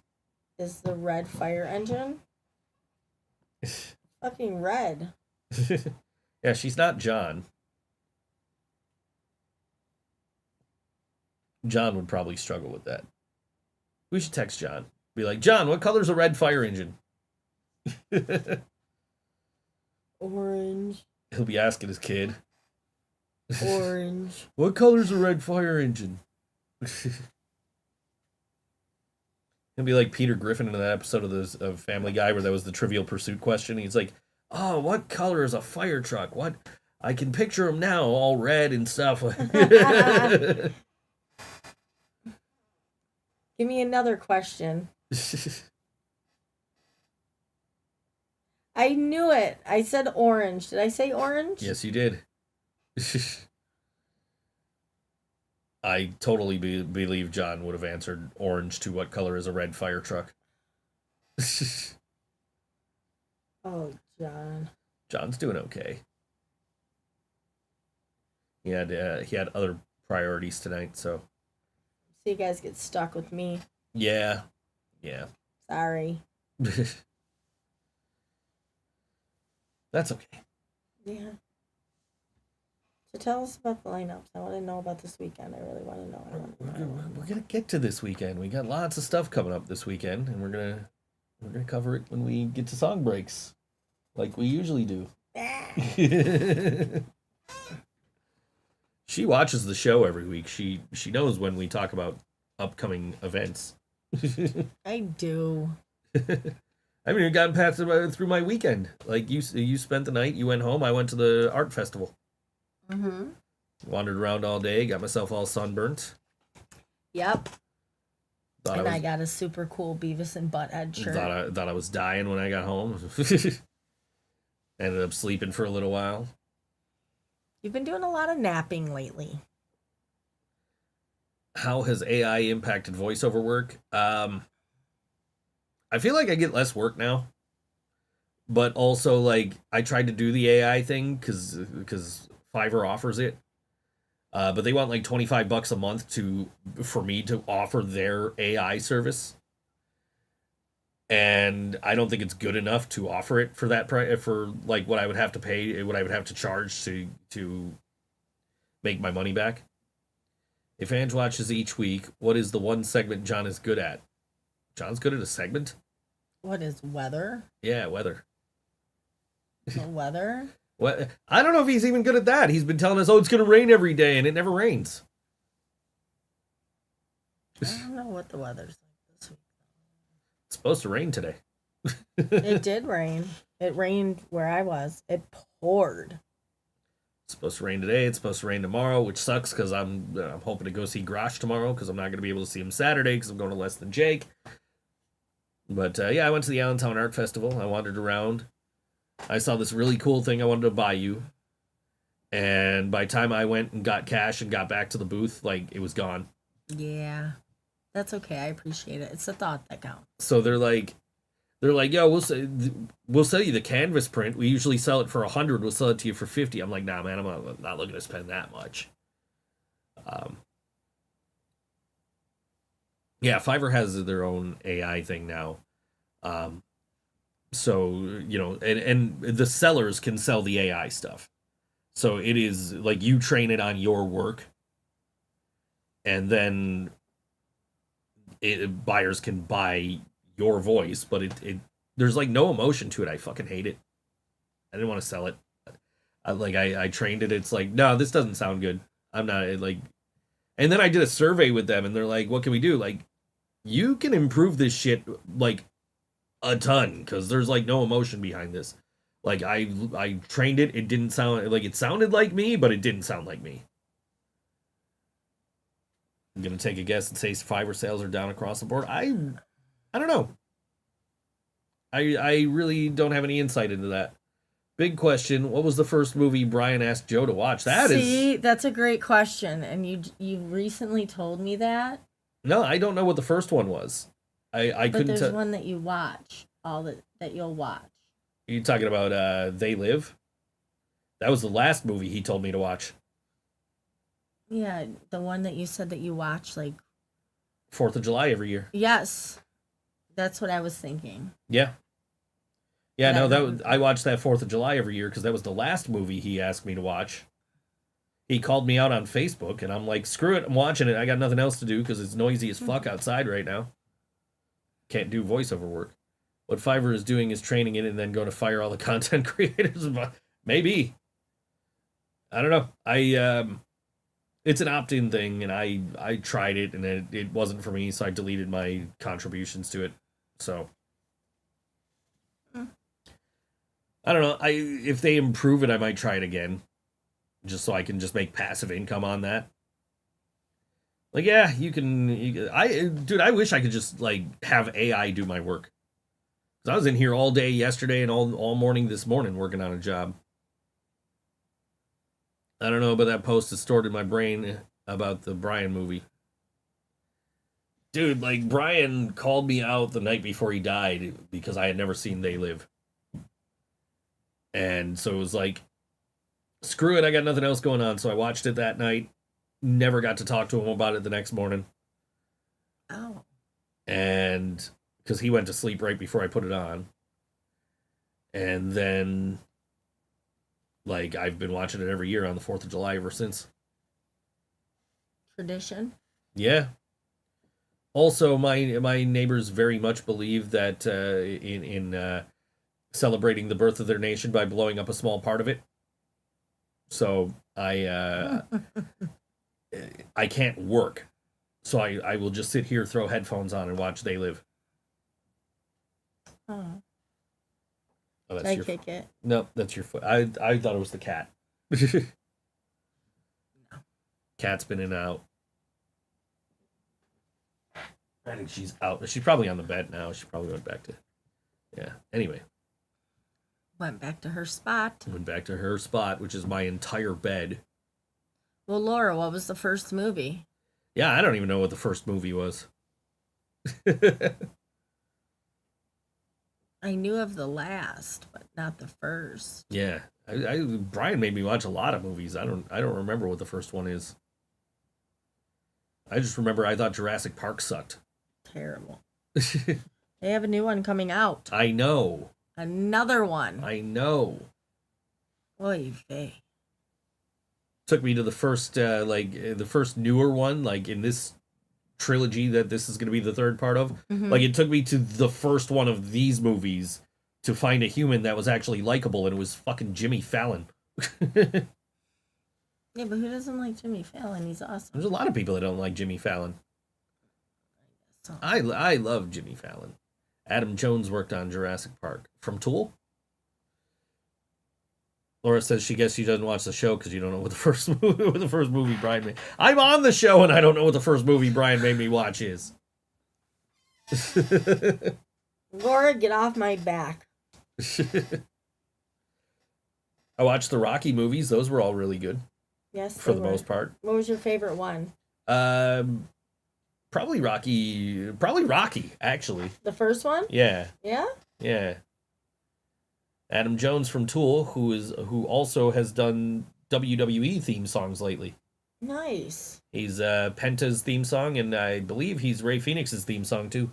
is the red fire engine? Fucking red. Yeah, she's not John. John would probably struggle with that. We should text John. Be like, John, what color's a red fire engine? Orange. He'll be asking his kid. Orange. What color's a red fire engine? He'll be like Peter Griffin in that episode of Family Guy where that was the Trivial Pursuit question. He's like, oh, what color is a fire truck? What? I can picture him now, all red and stuff. Give me another question. I knew it. I said orange. Did I say orange? Yes, you did. I totally believe John would have answered orange to what color is a red fire truck. Oh, John. John's doing okay. He had other priorities tonight, so So you guys get stuck with me. yeah. Sorry. That's okay. Yeah. So tell us about the lineups. I want to know about this weekend. I really want to know. We're gonna get to this weekend. We got lots of stuff coming up this weekend, and we're gonna cover it when we get to song breaks, like we usually do. She watches the show every week. She knows when we talk about upcoming events. I do. I haven't even gotten past through my weekend. Like you spent the night. You went home. I went to the art festival. Mm-hmm. Wandered around all day. Got myself all sunburnt. Yep. Thought I got a super cool Beavis and Butthead shirt. Thought I was dying when I got home. Ended up sleeping for a little while. You've been doing a lot of napping lately. How has AI impacted voiceover work? I feel like I get less work now. But also, like, I tried to do the AI thing because Fiverr offers it. But they want like $25 a month for me to offer their AI service. And I don't think it's good enough to offer it for that price, for like what I would have to pay, what I would have to charge to make my money back. If Ange watches each week, what is the one segment John is good at? John's good at a segment? What is weather? Yeah, weather. The weather? What? I don't know if he's even good at that. He's been telling us, oh, it's going to rain every day, and it never rains. I don't know what the weather's like this week. It's supposed to rain today. It did rain. It rained where I was. It poured. It's supposed to rain today. It's supposed to rain tomorrow, which sucks because I'm hoping to go see Grosh tomorrow because I'm not going to be able to see him Saturday because I'm going to Less Than Jake. But yeah, I went to the Allentown Art Festival. I wandered around. I saw this really cool thing I wanted to buy you. And by the time I went and got cash and got back to the booth, like, it was gone. Yeah. That's okay. I appreciate it. It's the thought that counts. So they're like, They're like, yo, we'll sell you the canvas print. We usually sell it for 100. We'll sell it to you for 50. I'm like, nah, man, I'm not looking to spend that much. Yeah, Fiverr has their own AI thing now. So, you know, and the sellers can sell the AI stuff. So it is like you train it on your work, and then buyers can buy your voice, but it there's like no emotion to it. I fucking hate it. I didn't want to sell it. I trained it. It's like, no, this doesn't sound good. I'm not like. And then I did a survey with them, and they're like, what can we do? Like, you can improve this shit like a ton because there's like no emotion behind this. Like I trained it. It didn't sound like it sounded like me, but it didn't sound like me. I'm gonna take a guess and say Fiverr sales are down across the board. I don't know. I really don't have any insight into that. Big question. What was the first movie Brian asked Joe to watch? That's a great question, and you recently told me that. No, I don't know what the first one was. I couldn't. But there's one that you watch, that you'll watch. Are you talking about They Live? That was the last movie he told me to watch. Yeah, the one that you said that you watch like 4th of July every year. Yes. That's what I was thinking. Yeah. Yeah, no, I watched that 4th of July every year because that was the last movie he asked me to watch. He called me out on Facebook, and I'm like, screw it, I'm watching it. I got nothing else to do because it's noisy as fuck outside right now. Can't do voiceover work. What Fiverr is doing is training it and then going to fire all the content creators. Maybe. I don't know. It's an opt-in thing, and I tried it, and it wasn't for me, so I deleted my contributions to it. So I don't know. If they improve it, I might try it again, just so I can just make passive income on that. Like, yeah, I wish I could just like have AI do my work. 'Cause I was in here all day yesterday and all morning this morning working on a job. I don't know, but that post is stored in my brain about the Brian movie. Dude, like, Brian called me out the night before he died because I had never seen They Live. And so it was like, screw it, I got nothing else going on. So I watched it that night. Never got to talk to him about it the next morning. Oh. And because he went to sleep right before I put it on. And then, like, I've been watching it every year on the 4th of July ever since. Tradition. Yeah. Also, my neighbors very much believe that in celebrating the birth of their nation by blowing up a small part of it. So I can't work. So I will just sit here, throw headphones on, and watch They Live. Oh. Oh, I kick it. No, that's your foot. I thought it was the cat. No. Cat's been in and out. I think she's out. She's probably on the bed now. She probably went back to... Yeah. Anyway. Went back to her spot. Went back to her spot, which is my entire bed. Well, Laura, what was the first movie? Yeah, I don't even know what the first movie was. I knew of the last, but not the first. Yeah. Brian made me watch a lot of movies. I don't remember what the first one is. I just remember I thought Jurassic Park sucked. Terrible. They have a new one coming out. I know. Another one. I know. Oy vey. Took me to the first, the first newer one, like in this trilogy that this is going to be the third part of. Mm-hmm. Like, it took me to the first one of these movies to find a human that was actually likable, and it was fucking Jimmy Fallon. Yeah, but who doesn't like Jimmy Fallon? He's awesome. There's a lot of people that don't like Jimmy Fallon. So. I love Jimmy Fallon. Adam Jones worked on Jurassic Park. From Tool? Laura says she guessed she doesn't watch the show because you don't know what the first movie Brian made. I'm on the show and I don't know what the first movie Brian made me watch is. Laura, get off my back. I watched the Rocky movies. Those were all really good. Yes, for the most part. What was your favorite one? Probably Rocky, actually. The first one? Yeah. Yeah? Yeah. Adam Jones from Tool, who also has done WWE theme songs lately. Nice. He's Penta's theme song, and I believe he's Ray Phoenix's theme song too.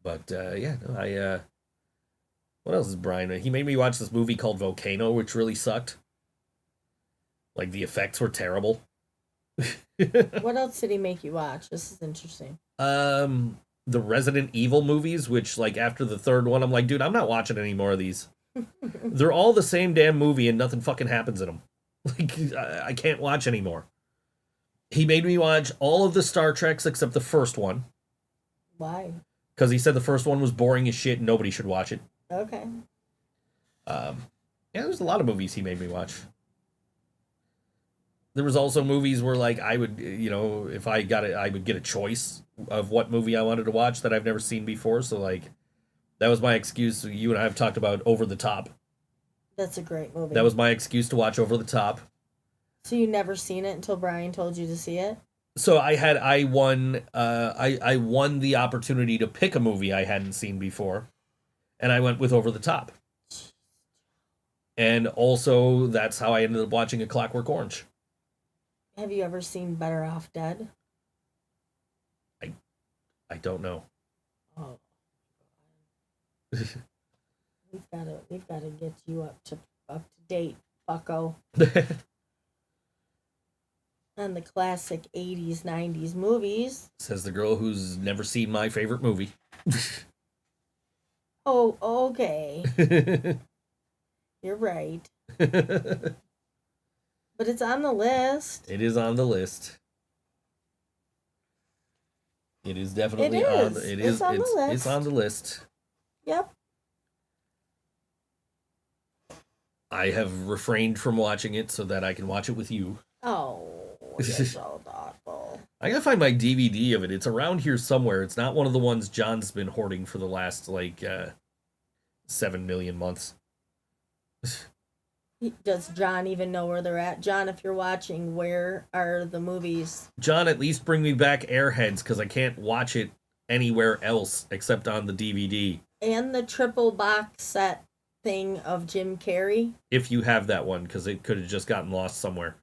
But yeah, no, what else is Brian? He made me watch this movie called Volcano, which really sucked. Like the effects were terrible. What else did he make you watch? This is interesting. The Resident Evil movies, which like after the third one, I'm like, dude, I'm not watching any more of these. They're all the same damn movie and nothing fucking happens in them. Like, I can't watch anymore. He made me watch all of the Star Treks except the first one. Why? Because he said the first one was boring as shit and nobody should watch it. Okay. Yeah, there's a lot of movies he made me watch. There was also movies where, like, I would, if I got it, I would get a choice of what movie I wanted to watch that I've never seen before. So, like, that was my excuse. You and I have talked about Over the Top. That's a great movie. That was my excuse to watch Over the Top. So you never seen it until Brian told you to see it? So I won the opportunity to pick a movie I hadn't seen before, and I went with Over the Top. And also, that's how I ended up watching A Clockwork Orange. Have you ever seen Better Off Dead? I don't know. Oh. We've gotta get you up to date, bucko. On the classic 80s, 90s movies. Says the girl who's never seen my favorite movie. Oh, okay. You're right. But it's on the list. It is on the list. It is definitely It on. is. It is. It's on the list. It's on the list. Yep. I have refrained from watching it so that I can watch it with you. Oh, you're so thoughtful. I gotta find my DVD of it. It's around here somewhere. It's not one of the ones John's been hoarding for the last 7 million months. Does John even know where they're at? John, if you're watching, where are the movies? John, at least bring me back Airheads, because I can't watch it anywhere else except on the DVD. And the triple box set thing of Jim Carrey. If you have that one, because it could have just gotten lost somewhere.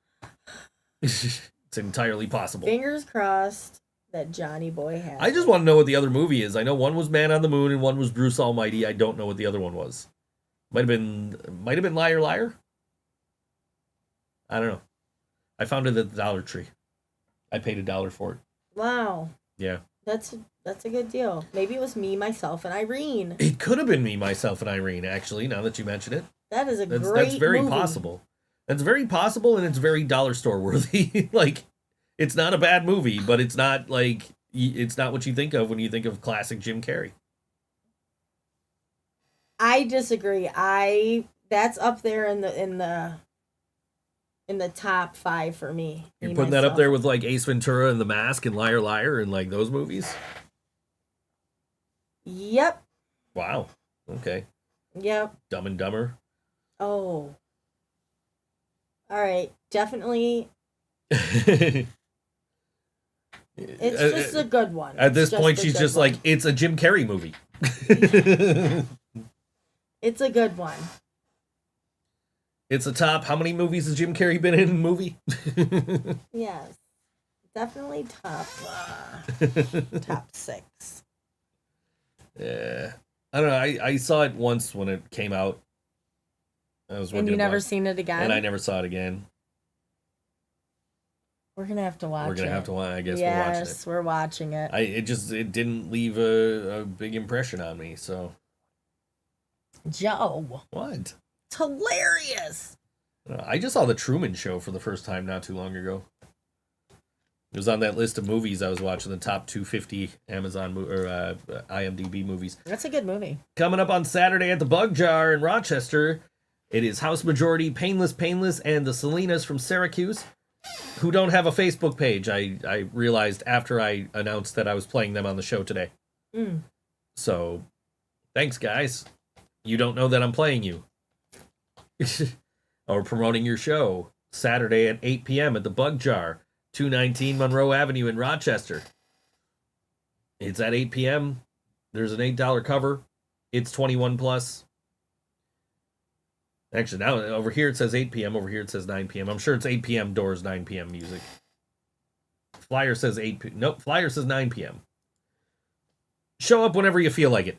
It's entirely possible. Fingers crossed that Johnny Boy has I just it. want to know what the other movie is. I know one was Man on the Moon and one was Bruce Almighty. I don't know what the other one was. Might have been Liar Liar. I don't know. I found it at the Dollar Tree. I paid $1 for it. Wow. Yeah. That's a good deal. Maybe it was me, myself, and Irene. It could have been Me, Myself, and Irene, actually, now that you mention it. That is That's great very movie. possible. That's very possible, and it's very dollar store worthy. Like, it's not a bad movie, but it's not what you think of when you think of classic Jim Carrey. I disagree. That's up there in the top 5 for me. You're Me, putting that up myself. there with like Ace Ventura and The Mask and Liar Liar and like those movies? Yep. Wow. Okay. Yep. Dumb and Dumber. Oh. All right. Definitely. It's It's just a good one. At It's this just point, a she's good just one. like, it's a Jim Carrey movie. It's a good one. It's a top. How many movies has Jim Carrey been in a movie? Yes. Definitely top 6. Yeah. I don't know. I saw it once when it came out. I was And working you at never work, seen it again? and I never saw it again. We're going to have to watch it. We're gonna have to watch. I guess Yes, we're watching it. it didn't leave a big impression on me. So Joe. what? It's hilarious. I just saw The Truman Show for the first time not too long ago. It was on that list of movies I was watching, the top 250 IMDb movies. That's a good movie. Coming up on Saturday at the Bug Jar in Rochester, it is House Majority, Painless, and the Salinas from Syracuse, who don't have a Facebook page. I realized after I announced that I was playing them on the show today. Mm. So, thanks, guys. You don't know that I'm playing you. Or promoting your show Saturday at 8 p.m. at the Bug Jar, 219 Monroe Avenue in Rochester. It's at 8 p.m. There's an $8 cover. It's 21 plus. Actually, now over here it says 8 p.m. Over here it says 9 p.m. I'm sure it's 8 p.m. doors, 9 p.m. music. Flyer says 8 p.m. Nope, flyer says 9 p.m. Show up whenever you feel like it.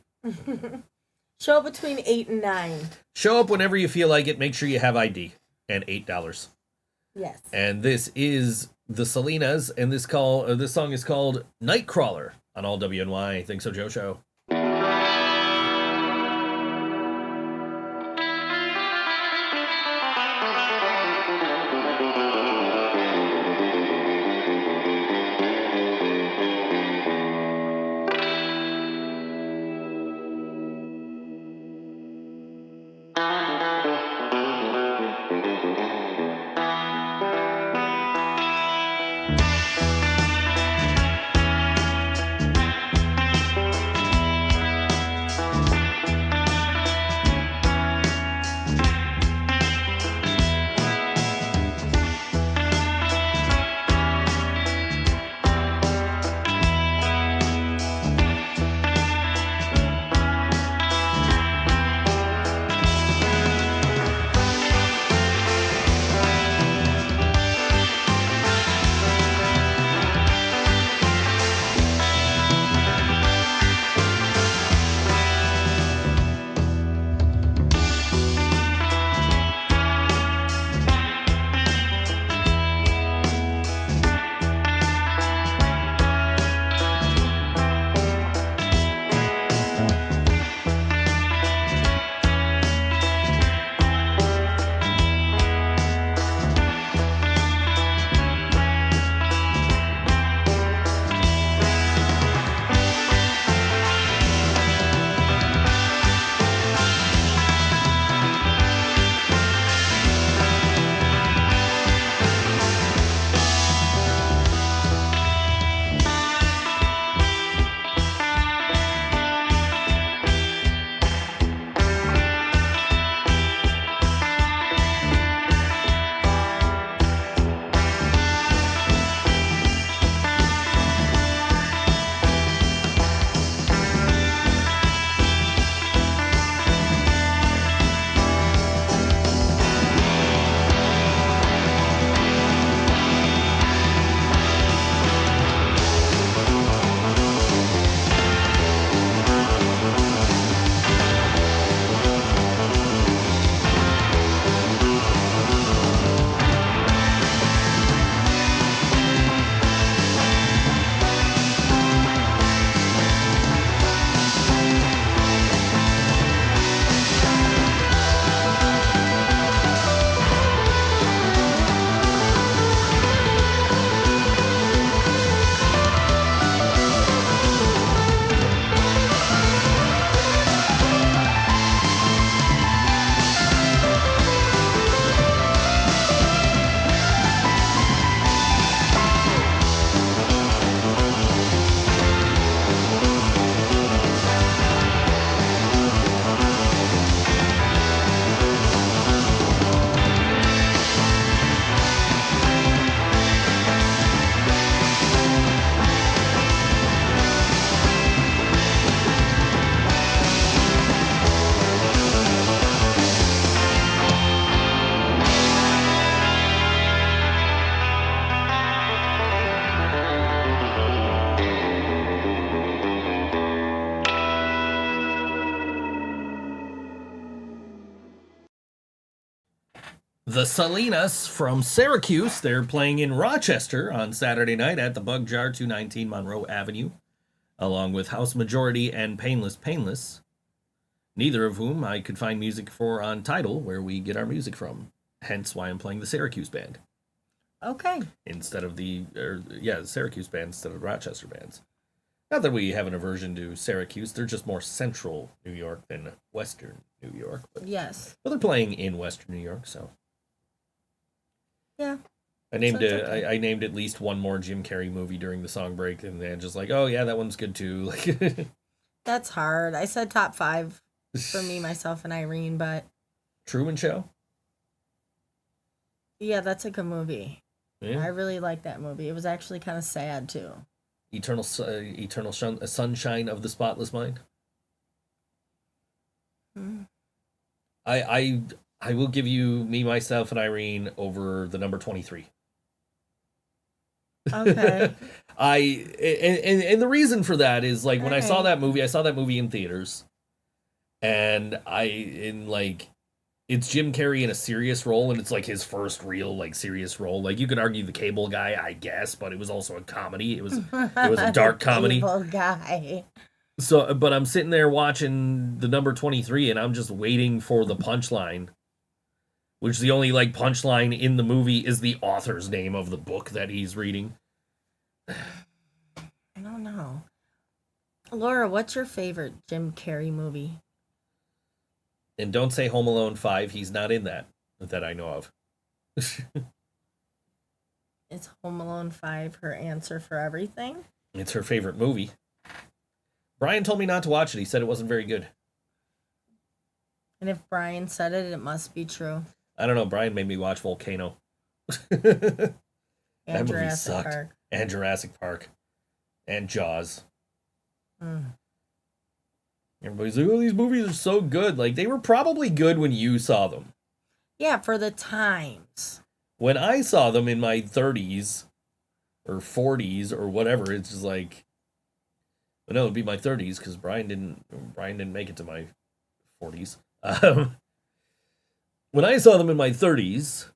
Show up between 8 and 9. Show up whenever you feel like it. Make sure you have ID. And $8. Yes. And this is the Salinas, and this song is called Nightcrawler on all WNY. Think So Joe Show. The Salinas from Syracuse. They're playing in Rochester on Saturday night at the Bug Jar, 219 Monroe Avenue, along with House Majority and Painless, neither of whom I could find music for on Tidal, where we get our music from. Hence why I'm playing the Syracuse band. Okay. Instead of the Syracuse band instead of Rochester bands. Not that we have an aversion to Syracuse, they're just more central New York than western New York. But, Yes. But they're playing in western New York, so. Yeah. I named at least one more Jim Carrey movie during the song break, and then just like, oh yeah, that one's good too. Like, that's hard. I said top 5 for me, myself, and Irene, but Truman Show. Yeah, that's a good movie. Yeah. I really like that movie. It was actually kind of sad too. Sunshine of the Spotless Mind. I will give you Me, Myself, and Irene over the number 23. Okay. And the reason for that is like when I saw Alright. that movie, I saw that movie in theaters, and it's Jim Carrey in a serious role, and it's like his first real like serious role. Like you could argue The Cable Guy, I guess, but it was also a comedy. It was a dark comedy. Cable Guy. So, but I'm sitting there watching the number 23, and I'm just waiting for the punchline, which the only like punchline in the movie is the author's name of the book that he's reading. I don't know. Laura, what's your favorite Jim Carrey movie? And don't say Home Alone 5. He's not in that I know of. Is Home Alone 5 her answer for everything? It's her favorite movie. Brian told me not to watch it. He said it wasn't very good. And if Brian said it, it must be true. I don't know. Brian made me watch Volcano. And That movie Jurassic sucked. Park. And Jurassic Park. And Jaws. Everybody's like, oh, these movies are so good. Like, they were probably good when you saw them. Yeah, for the times. When I saw them in my 30s or 40s or whatever, it's just like, well, no, it'd be my 30s because Brian didn't make it to my 40s. When I saw them in my 30s,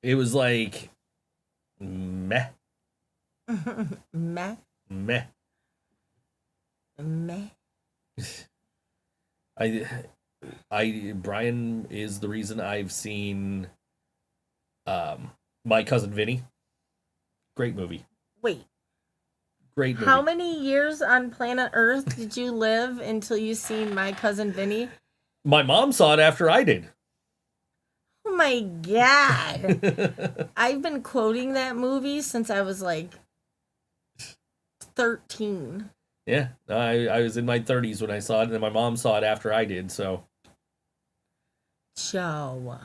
it was like meh. Meh. Meh. Meh. Brian is the reason I've seen My Cousin Vinny. Great movie. Wait, Great movie. how many years on planet Earth did you live until you seen My Cousin Vinny? My mom saw it after I did. Oh my God. I've been quoting that movie since I was like 13. Yeah, I was in my 30s when I saw it, and my mom saw it after I did, so. Joe.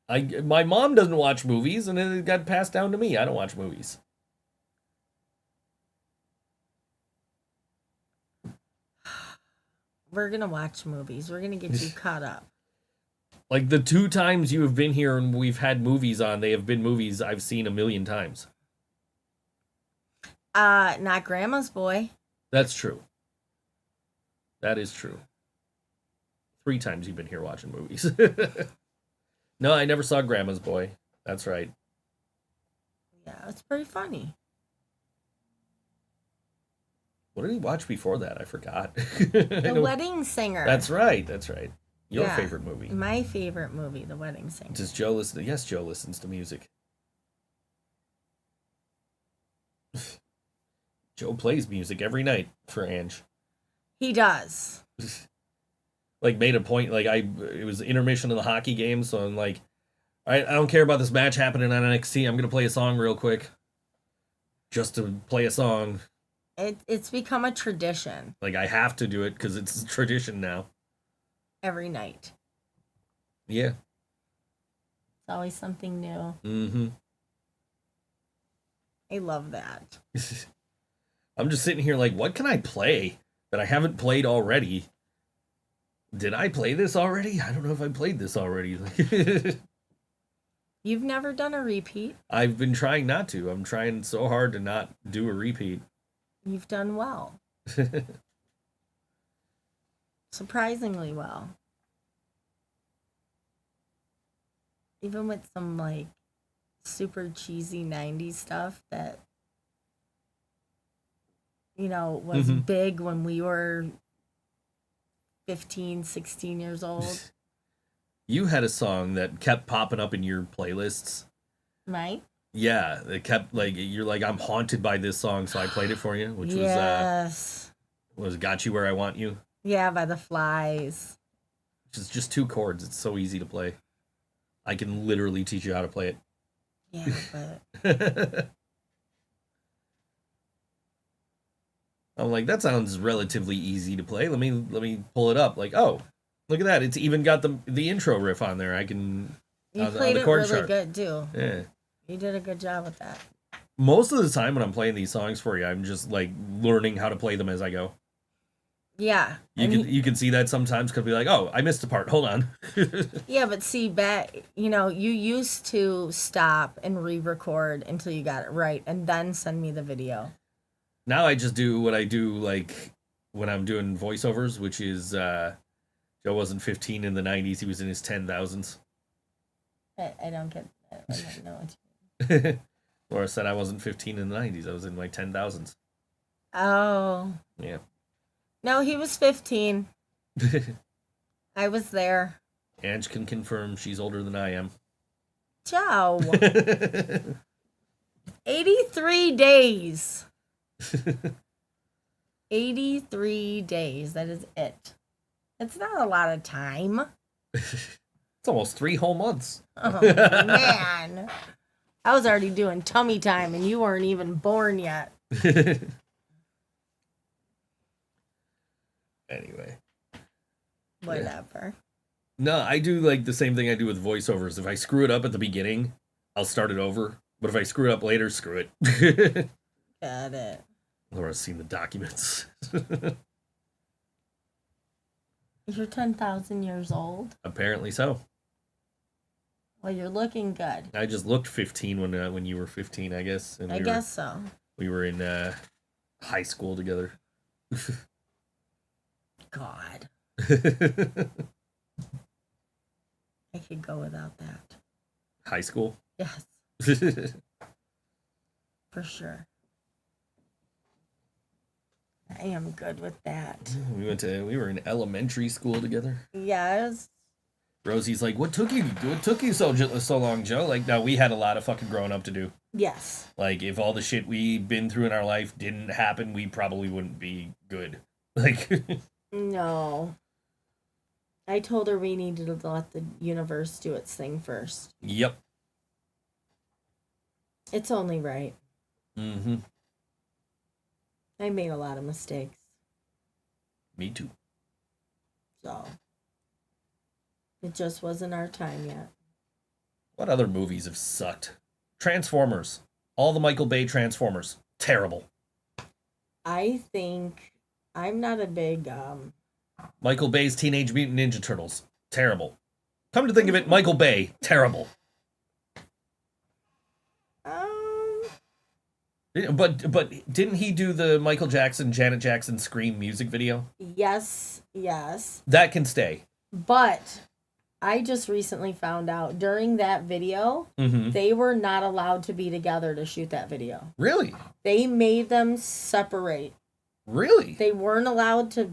My mom doesn't watch movies, and it got passed down to me. I don't watch movies. We're going to watch movies. We're going to get you caught up. Like, the 2 times you have been here and we've had movies on, they have been movies I've seen a million times. Not Grandma's Boy. That's true. That is true. 3 times you've been here watching movies. No, I never saw Grandma's Boy. That's right. Yeah, it's pretty funny. What did he watch before that? I forgot. The Wedding Singer. That's right. That's right. Your Yeah, favorite movie. My favorite movie, The Wedding Singer. Does Joe listen? Yes, Joe listens to music. Joe plays music every night for Ange. He does. Like, made a point, like, it was intermission of the hockey game, so I'm like, all right, I don't care about this match happening on NXT. I'm going to play a song real quick. Just to play a song. It's become a tradition Like, I have to do it because it's a tradition now. every night. Yeah. It's always something new. Mm-hmm. I love that. I'm just sitting here like, what can I play that I haven't played already? Did I play this already? I don't know if I played this already. You've never done a repeat. I've been trying not to. I'm trying so hard to not do a repeat. You've done well. Surprisingly well. Even with some like super cheesy 90s stuff that, you know, was big when we were 15, 16 years old. You had a song that kept popping up in your playlists. Right? Yeah, it kept like, you're like, I'm haunted by this song, so I played it for you, which Yes. was Got You Where I Want You. Yeah, by the Flies. Which is just 2 chords. It's so easy to play. I can literally teach you how to play it. Yeah, but I'm like, that sounds relatively easy to play. Let me pull it up. Like, oh, look at that. It's even got the intro riff on there. I can you on played the it chord really chart. good too. Yeah. You did a good job with that. Most of the time when I'm playing these songs for you, I'm just like learning how to play them as I go. Yeah. You can see that sometimes could be like, oh, I missed a part. Hold on. Yeah, but see, back, you used to stop and re-record until you got it right and then send me the video. Now I just do what I do like when I'm doing voiceovers, which is Joe wasn't 15 in the 90s. He was in his 10,000s. I don't get that. I don't know what you mean. Laura said I wasn't 15 in the 90s. I was in my 10,000s. Oh. Yeah. No, he was 15. I was there. Ange can confirm she's older than I am. Joe. 83 days. 83 days. That is it. It's not a lot of time. It's almost 3 whole months. Oh, man. I was already doing tummy time and you weren't even born yet. Anyway. Whatever. No, I do like the same thing I do with voiceovers. If I screw it up at the beginning, I'll start it over. But if I screw it up later, screw it. Got it. Laura's seen the documents. You're 10,000 years old? Apparently so. Well, you're looking good. I just looked 15 when you were 15, I guess. And I guess so. We were in high school together. God. I could go without that. High school? Yes, for sure. I am good with that. We were in elementary school together. Yes. Rosie's like, what took you so long, Joe? Like, no, we had a lot of fucking growing up to do. Yes. Like, if all the shit we've been through in our life didn't happen, we probably wouldn't be good. Like, No. I told her we needed to let the universe do its thing first. yep. It's only right. Mm-hmm. I made a lot of mistakes. Me too. So. It just wasn't our time yet. What other movies have sucked? Transformers. All the Michael Bay Transformers. Terrible. I think I'm not a big Michael Bay's Teenage Mutant Ninja Turtles. Terrible. Come to think of it, Michael Bay. Terrible. But didn't he do the Michael Jackson, Janet Jackson Scream music video? yes. That can stay. But I just recently found out during that video, they were not allowed to be together to shoot that video. Really? They made them separate. Really? They weren't allowed to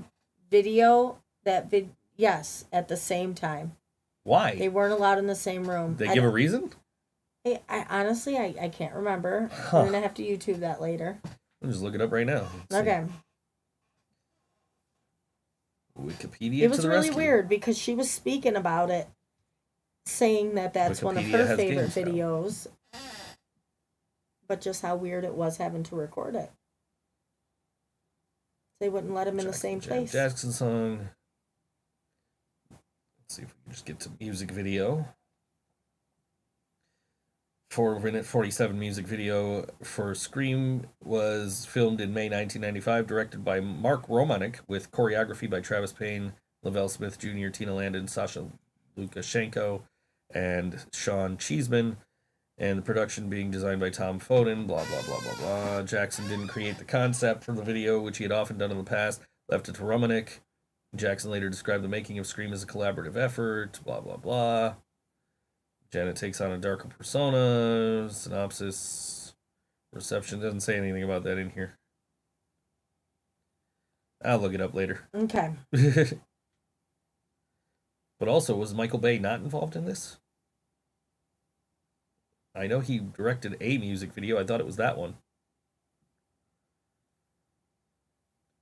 video that yes, at the same time. Why? They weren't allowed in the same room. They give a reason? I honestly, I can't remember. Huh. I'm going to have to YouTube that later. I'll just look it up right now. Let's Okay. see. Wikipedia. It was to the really rescue. weird because she was speaking about it, saying that that's one of Wikipedia her has favorite games now. videos. But just how weird it was having to record it. They wouldn't let him in the same place. Jackson song. Let's see if we can just get to music video. 4-minute 47 music video for Scream was filmed in May 1995, directed by Mark Romanek, with choreography by Travis Payne, Lavelle Smith Jr., Tina Landon, Sasha Lukashenko, and Sean Cheeseman, and the production being designed by Tom Foden, blah, blah, blah, blah, blah. Jackson didn't create the concept for the video, which he had often done in the past, left it to Romanek. Jackson later described the making of Scream as a collaborative effort, blah, blah, blah. Janet takes on a darker persona. Synopsis. Reception doesn't say anything about that in here. I'll look it up later. Okay. But also, was Michael Bay not involved in this? I know he directed a music video. I thought it was that one.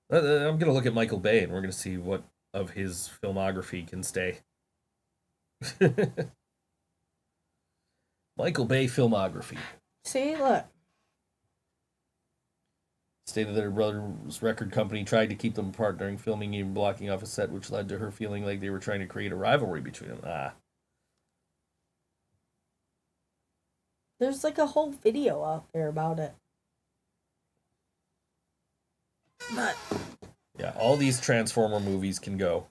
I'm going to look at Michael Bay and we're going to see what of his filmography can stay. Michael Bay filmography. See, look. Stated that her brother's record company tried to keep them apart during filming, even blocking off a set, which led to her feeling like they were trying to create a rivalry between them. There's like a whole video out there about it. But Yeah, all these Transformer movies can go.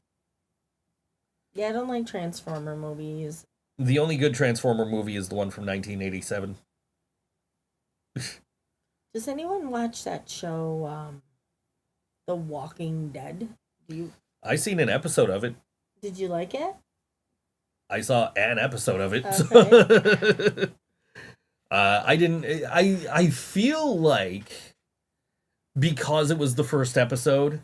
yeah, I don't like Transformer movies. The only good Transformer movie is the one from 1987. Does anyone watch that show, The Walking Dead? I seen an episode of it. Did you like it? I saw an episode of it. Okay. I didn't. I feel like because it was the first episode,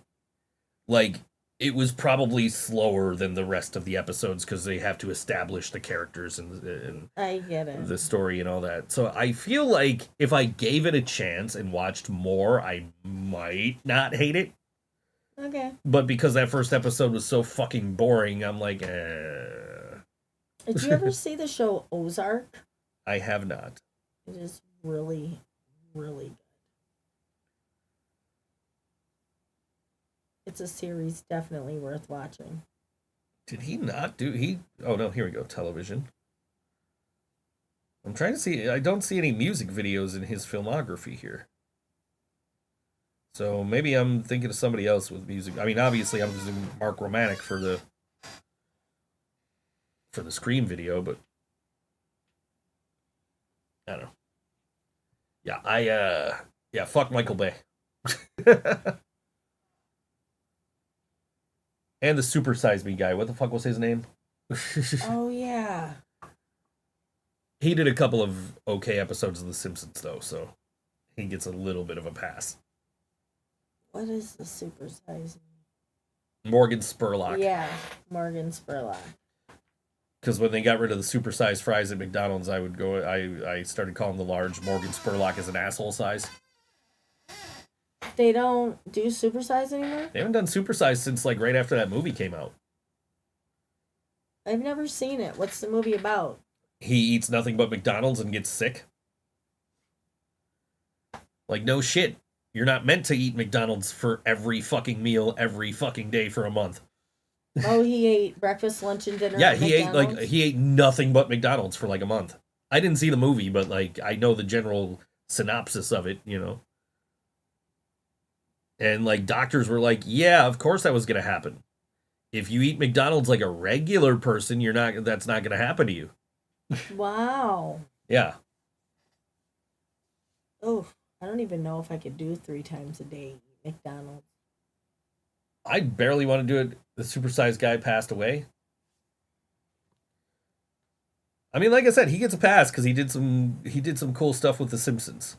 like it was probably slower than the rest of the episodes because they have to establish the characters and I get it. the story and all that. So I feel like if I gave it a chance and watched more, I might not hate it. Okay. But because that first episode was so fucking boring, I'm like, Did you ever see the show Ozark? I have not. It is really, really good. It's a series definitely worth watching. Did he not do he? Oh no, here we go. Television. I'm trying to see. I don't see any music videos in his filmography here. So maybe I'm thinking of somebody else with music. I mean, obviously I'm using Mark Romanek for the Scream video, but I don't know. Yeah, fuck Michael Bay. And the Super Size Me guy. What the fuck was his name? Oh, yeah. He did a couple of okay episodes of The Simpsons, though, so he gets a little bit of a pass. What is the super size? Morgan Spurlock. Yeah, Morgan Spurlock. Because when they got rid of the super-sized fries at McDonald's, I started calling the large Morgan Spurlock as an asshole size. They don't do supersize anymore? They haven't done supersize since, like, right after that movie came out. I've never seen it. What's the movie about? He eats nothing but McDonald's and gets sick. Like, no shit. You're not meant to eat McDonald's for every fucking meal, every fucking day for a month. Oh, he ate breakfast, lunch, and dinner. Yeah, at he McDonald's? ate nothing but McDonald's for like a month. I didn't see the movie, but like I know the general synopsis of it, you know. And like doctors were like, "Yeah, of course that was going to happen. If you eat McDonald's like a regular person, that's not going to happen to you." Wow. Yeah. Oh, I don't even know if I could do 3 times a day eat McDonald's. I barely want to do it. The supersized guy passed away. I mean, like I said, he gets a pass because he did some cool stuff with The Simpsons.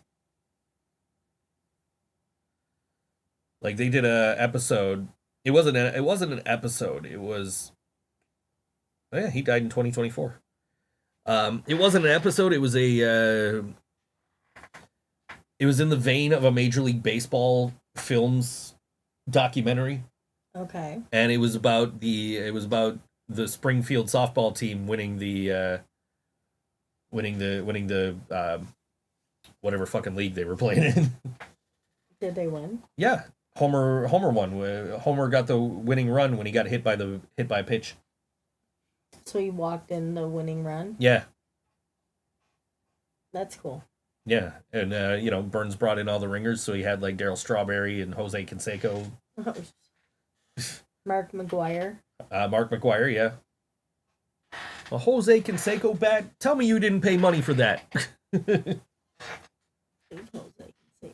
Like they did a episode. It wasn't an episode. It was. Oh yeah, he died in 2024. It wasn't an episode. It was a. It was in the vein of a Major League Baseball films documentary. Okay. And it was about the Springfield softball team winning the whatever fucking league they were playing in. Did they win? Yeah, Homer won. Homer got the winning run when he got hit by a pitch. So he walked in the winning run? Yeah, That's cool. yeah, and Burns brought in all the ringers, so he had like Darryl Strawberry and Jose Canseco. Mark McGuire. Mark McGuire, yeah. A Jose Canseco bat? Tell me you didn't pay money for that.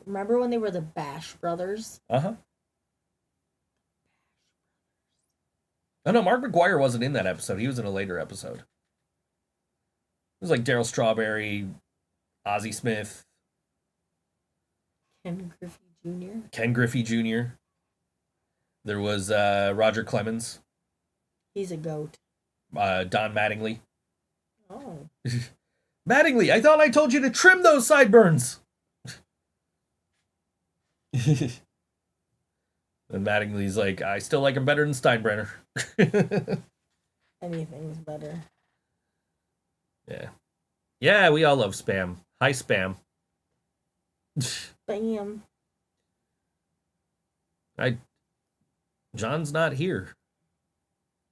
Remember when they were the Bash Brothers? Uh-huh. Oh, no, Mark McGuire wasn't in that episode. He was in a later episode. It was like Darryl Strawberry, Ozzie Smith, Ken Griffey Jr. Ken Griffey Jr. There was Roger Clemens, He's a goat. Don Mattingly. Oh. Mattingly, I thought I told you to trim those sideburns. And Mattingly's like, I still like him better than Steinbrenner. Anything's better. Yeah. Yeah, we all love Spam. Hi, Spam. Bam. John's not here.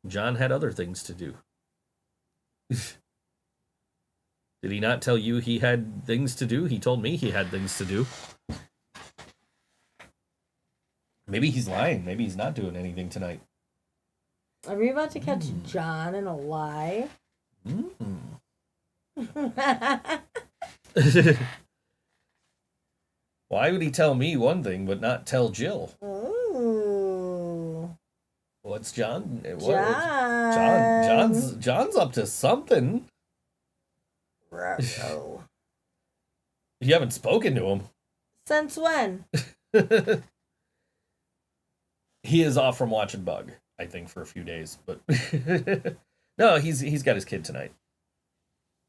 John had other things to do. Did he not tell you he had things to do? He told me he had things to do. Maybe he's lying. Maybe he's not doing anything tonight. Are we about to catch John in a lie? Why would he tell me one thing but not tell Jill? Ooh. What's John? John. John's up to something. Ruh-roh. You haven't spoken to him. Since when? He is off from watching Bug, I think, for a few days. But no, he's got his kid tonight.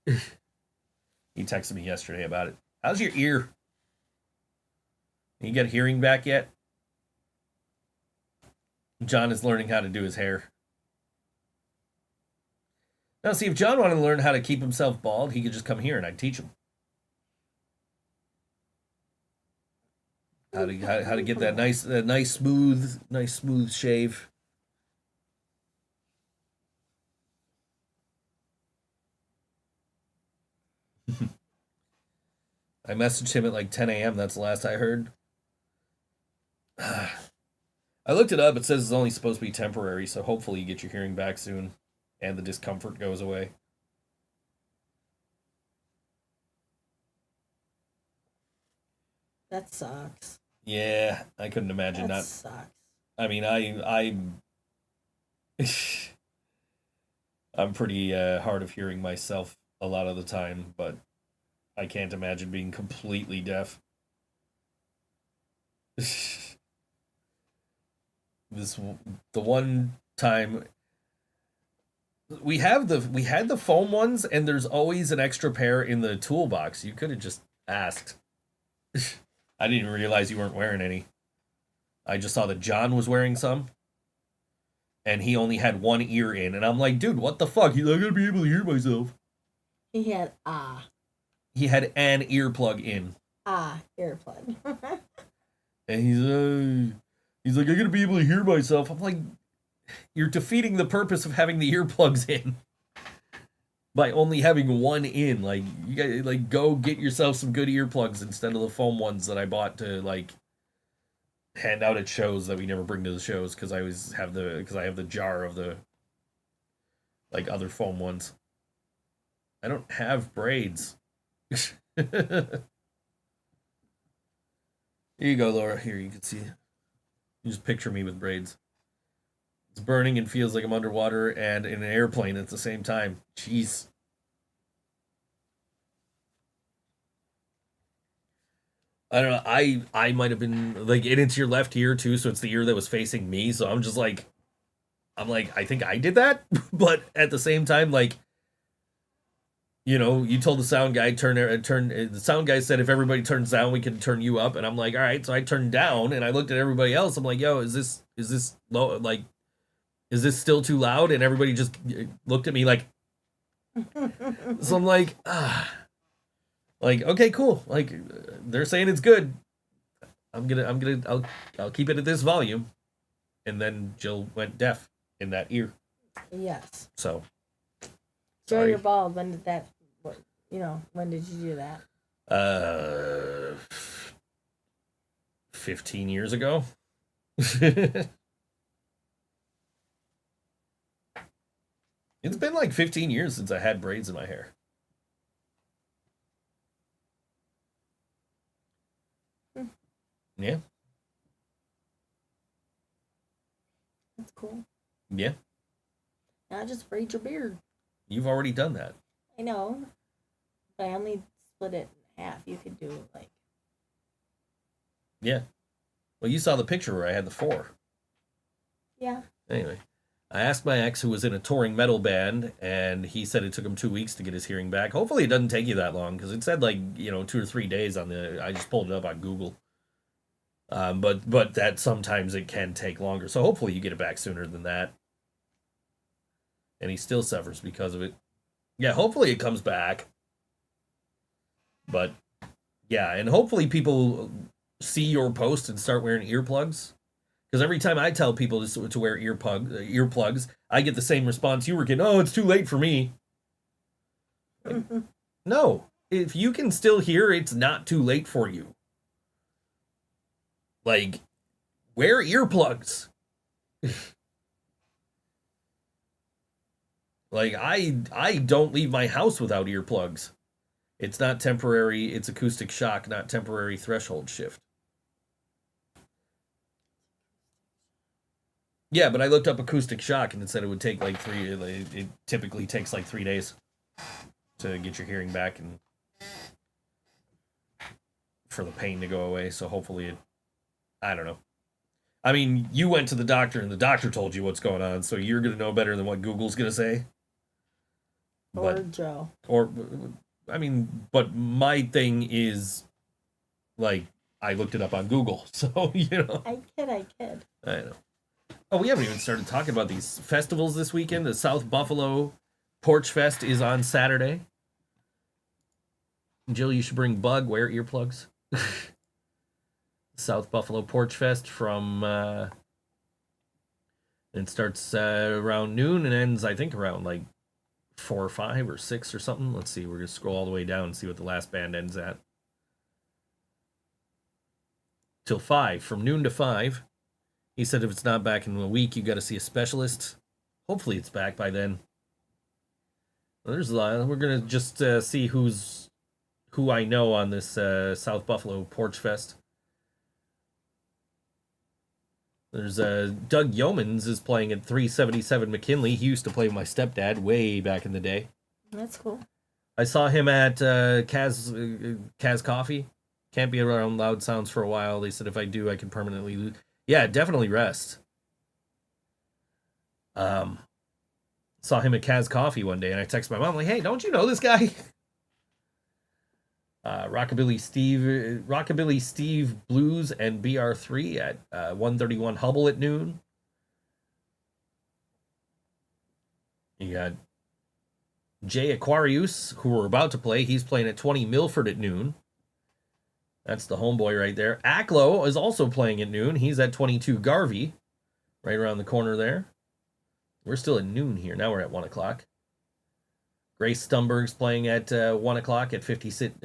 He texted me yesterday about it. How's your ear? You got hearing back yet? John is learning how to do his hair. Now, see, if John wanted to learn how to keep himself bald, he could just come here and I'd teach him. How to get that nice smooth shave. I messaged him at like 10 a.m. That's the last I heard. I looked it up. It says it's only supposed to be temporary, so hopefully you get your hearing back soon and the discomfort goes away. That sucks. Yeah, I couldn't imagine That not. sucks. I mean, I'm pretty hard of hearing myself a lot of the time, but I can't imagine being completely deaf. The one time we had the foam ones, and there's always an extra pair in the toolbox. You could have just asked. I didn't even realize you weren't wearing any. I just saw that John was wearing some, and he only had one ear in, and I'm like, dude, what the fuck? He's not gonna be able to hear myself. He had He had an earplug in. Earplug. And he's like, I'm gonna be able to hear myself. I'm like, you're defeating the purpose of having the earplugs in by only having one in. Like, you guys, like, go get yourself some good earplugs instead of the foam ones that I bought to like hand out at shows that we never bring to the shows because I have the jar of the like other foam ones. I don't have braids. Here you go, Laura. Here, you can see. You just picture me with braids. It's burning and feels like I'm underwater and in an airplane at the same time. Jeez. I don't know. I might have been like, and it's your left ear too, so it's the ear that was facing me. So I'm like, I think I did that, but at the same time, like, you know, you told the sound guy turn. The sound guy said if everybody turns down, we can turn you up. And I'm like, all right. So I turned down, and I looked at everybody else. I'm like, yo, is this low? Like, is this still too loud? And everybody just looked at me like. So I'm like, like, okay, cool. Like, they're saying it's good. I'll keep it at this volume. And then Jill went deaf in that ear. Yes. So. Joe, you're bald. When did that? When did you do that? 15 years ago. It's been like 15 years since I had braids in my hair. Yeah. That's cool. Yeah. Now just braid your beard. You've already done that. I know. But I only split it in half. You could do like. Yeah. Well, you saw the picture where I had the 4. Yeah. Anyway, I asked my ex who was in a touring metal band, and he said it took him 2 weeks to get his hearing back. Hopefully it doesn't take you that long, because it said 2 or 3 days on I just pulled it up on Google. But that sometimes it can take longer. So hopefully you get it back sooner than that. And he still suffers because of it. Yeah, hopefully it comes back. But yeah, and hopefully people see your post and start wearing earplugs. Because every time I tell people to wear earplugs, I get the same response you were getting. Oh, it's too late for me. No. If you can still hear, it's not too late for you. Like, wear earplugs. Like, I don't leave my house without earplugs. It's not temporary, it's acoustic shock, not temporary threshold shift. Yeah, but I looked up acoustic shock and it said it would take like it typically takes like 3 days to get your hearing back and for the pain to go away. So hopefully I don't know. I mean, you went to the doctor and the doctor told you what's going on, so you're going to know better than what Google's going to say. Or Joe. Or, I mean, but my thing is, like, I looked it up on Google, so, you know. I kid. I know. Oh, we haven't even started talking about these festivals this weekend. The South Buffalo Porch Fest is on Saturday. Jill, you should bring Bug. Wear earplugs. South Buffalo Porch Fest from... it starts around noon and ends, I think, around, like, 4 or 5 or 6 or something. Let's see. We're going to scroll all the way down and see what the last band ends at. Till 5. From noon to 5. He said if it's not back in a week, you got to see a specialist. Hopefully it's back by then. Well, there's a lot. We're going to just see who I know on this South Buffalo Porch Fest. There's Doug Yeomans is playing at 377 McKinley. He used to play with my stepdad way back in the day. That's cool. I saw him at Kaz Coffee. Can't be around loud sounds for a while. They said if I do, I can permanently lose. Yeah, definitely rest. Saw him at Kaz Coffee one day, and I texted my mom, like, hey, don't you know this guy? Rockabilly Steve Blues and BR3 at 131 Hubble at noon. You got Jay Aquarious, who we're about to play. He's playing at 20 Milford at noon. That's the homeboy right there. Acklo is also playing at noon. He's at 22 Garvey, right around the corner there. We're still at noon here. Now we're at 1 o'clock. Grace Stumberg's playing at 1 o'clock at 56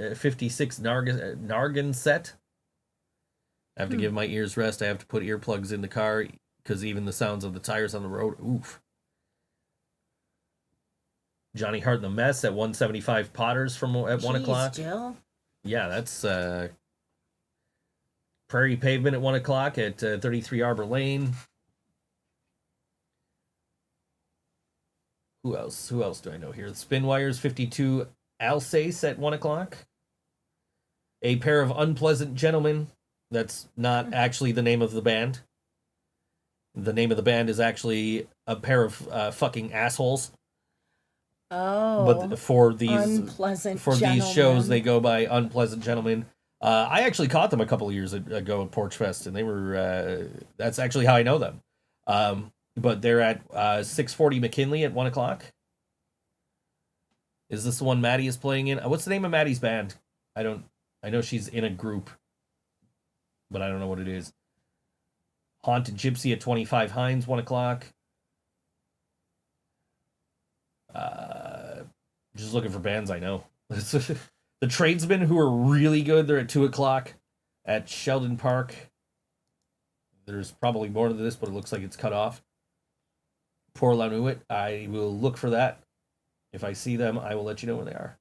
Nargan set. I have to give my ears rest. I have to put earplugs in the car because even the sounds of the tires on the road, oof. Johnny Hart and the Mess at 175 Potters at 1 o'clock. Jill. Yeah, that's Prairie Pavement at 1 o'clock at 33 Arbor Lane. Who else? Who else do I know here? The Spin Wires 52 Alsace at 1 o'clock. A Pair of Unpleasant Gentlemen. That's not actually the name of the band. The name of the band is actually A Pair of Fucking Assholes. Oh. But for these these shows, they go by Unpleasant Gentlemen. I actually caught them a couple of years ago at Porch Fest, and they were. That's actually how I know them. But they're at 640 McKinley at 1 o'clock. Is this the one Maddie is playing in? What's the name of Maddie's band? I know she's in a group, but I don't know what it is. Haunted Gypsy at 25 Hines, 1 o'clock. Just looking for bands I know. The Tradesmen, who are really good, they're at 2 o'clock at Sheldon Park. There's probably more to this, but it looks like it's cut off. Pour La Nuit, I will look for that. If I see them, I will let you know where they are.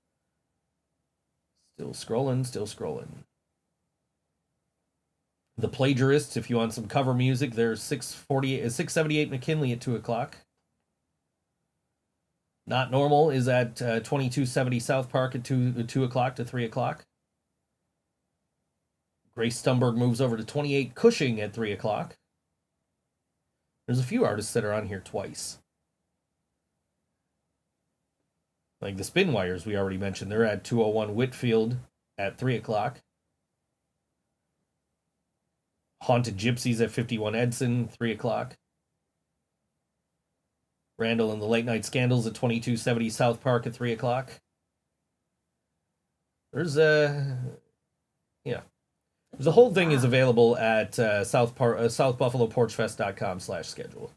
Still scrolling. The Plagiarists, if you want some cover music, there's 678 McKinley at 2 o'clock. Not Normal is at 2270 South Park at 2 o'clock to 3 o'clock. Grace Stumberg moves over to 28 Cushing at 3 o'clock. There's a few artists that are on here twice. Like the Spin Wires we already mentioned. They're at 201 Whitfield at 3 o'clock. Haunted Gypsies at 51 Edson, 3 o'clock. Randall and the Late Night Scandals at 2270 South Park at 3 o'clock. There's the whole thing is available at southbuffaloporchfest.com/schedule.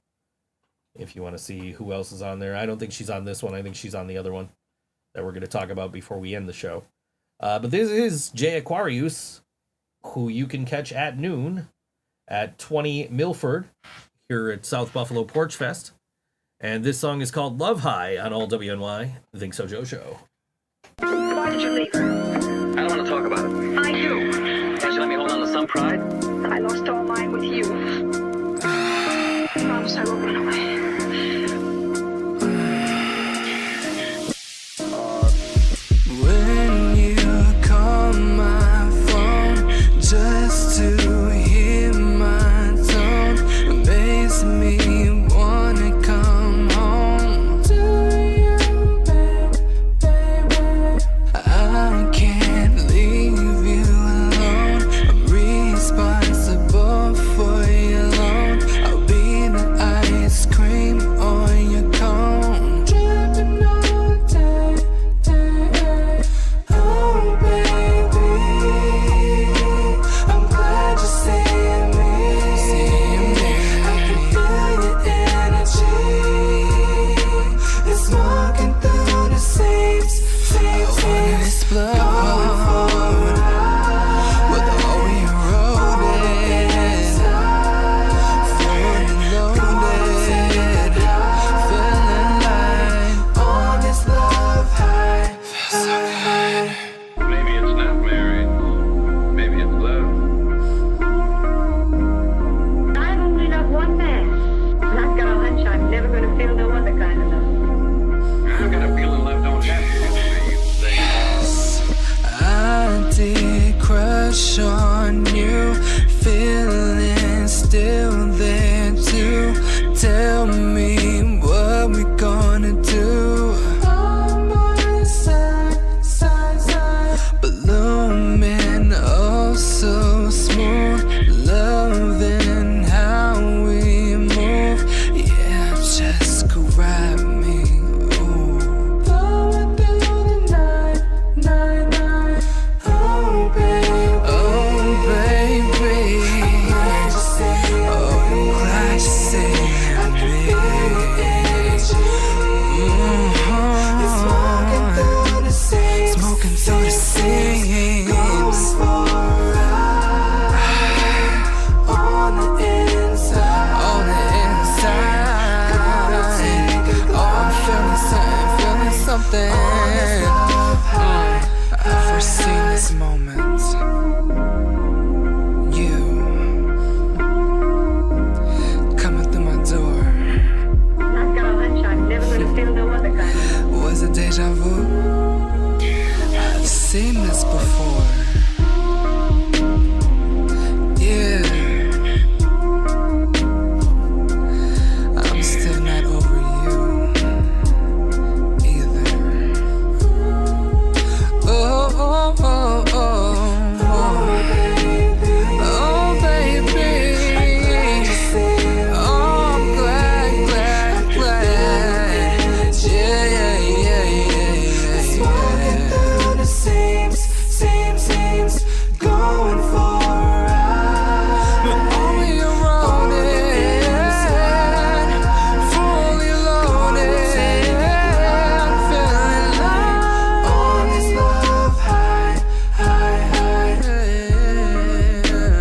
If you want to see who else is on there. I don't think she's on this one. I think she's on the other one. that we're going to talk about before we end the show. But this is Jay Aquarious, who you can catch at noon at 20 Milford here at South Buffalo Porch Fest. And this song is called Love High on all WNY, the Think So Joe Show. Why did you leave her? I don't want to talk about it. I do. Can't you let me hold on to some pride? I lost all mine with you. Promise I won't run away. When you call my phone just to hear my tone, it makes me wanna come home to you, baby. I can't leave you alone. I'm responsible for your loan. I'll be the ice cream on your cone, dripping all day. Oh baby, I'm glad you're seeing me. I can feel your energy. It's walking through the seams. I wanna explode with all we eroded, fully loaded, feeling like on this love high. Feels so good. Maybe it's not married. Maybe it's love. I've only loved one man. And I've got a hunch I'm never going to feel no other kind of love. I'm gonna feel the love don't have to say. I did crush on you, feeling still there too. Tell me what we gonna do. I'm on your side, blooming oh so smooth, loving how we move. Yeah, just grab me. Ooh. Blowing through the night. Oh baby, oh baby. I'm glad you see me. It's walking through the seams. Smoking through the seams. Going for a ride. On the inside. On the inside. Oh, I'm feeling something. I've foreseen this moment. You coming through my door. I've got a hunch I'm never going to feel no other kind of love. Was it deja vu? I've seen this before. Yeah. I'm still not over you either. Oh, oh, oh, oh, oh, baby. Oh, baby. Oh, I'm glad. Yeah. It's walking through the seams. Going for a ride. But only eroded, fully loaded. I'm feeling like on this love high.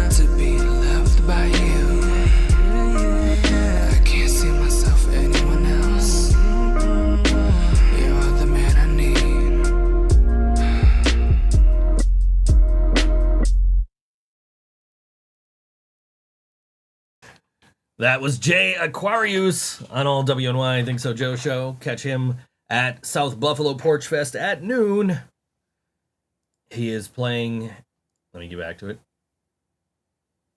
To be loved by you, I can't see myself anyone else. You're the man I need. That was Jay Aquarious on all WNY Think So Joe Show. Catch him at South Buffalo Porch Fest at noon. He is playing, let me get back to it.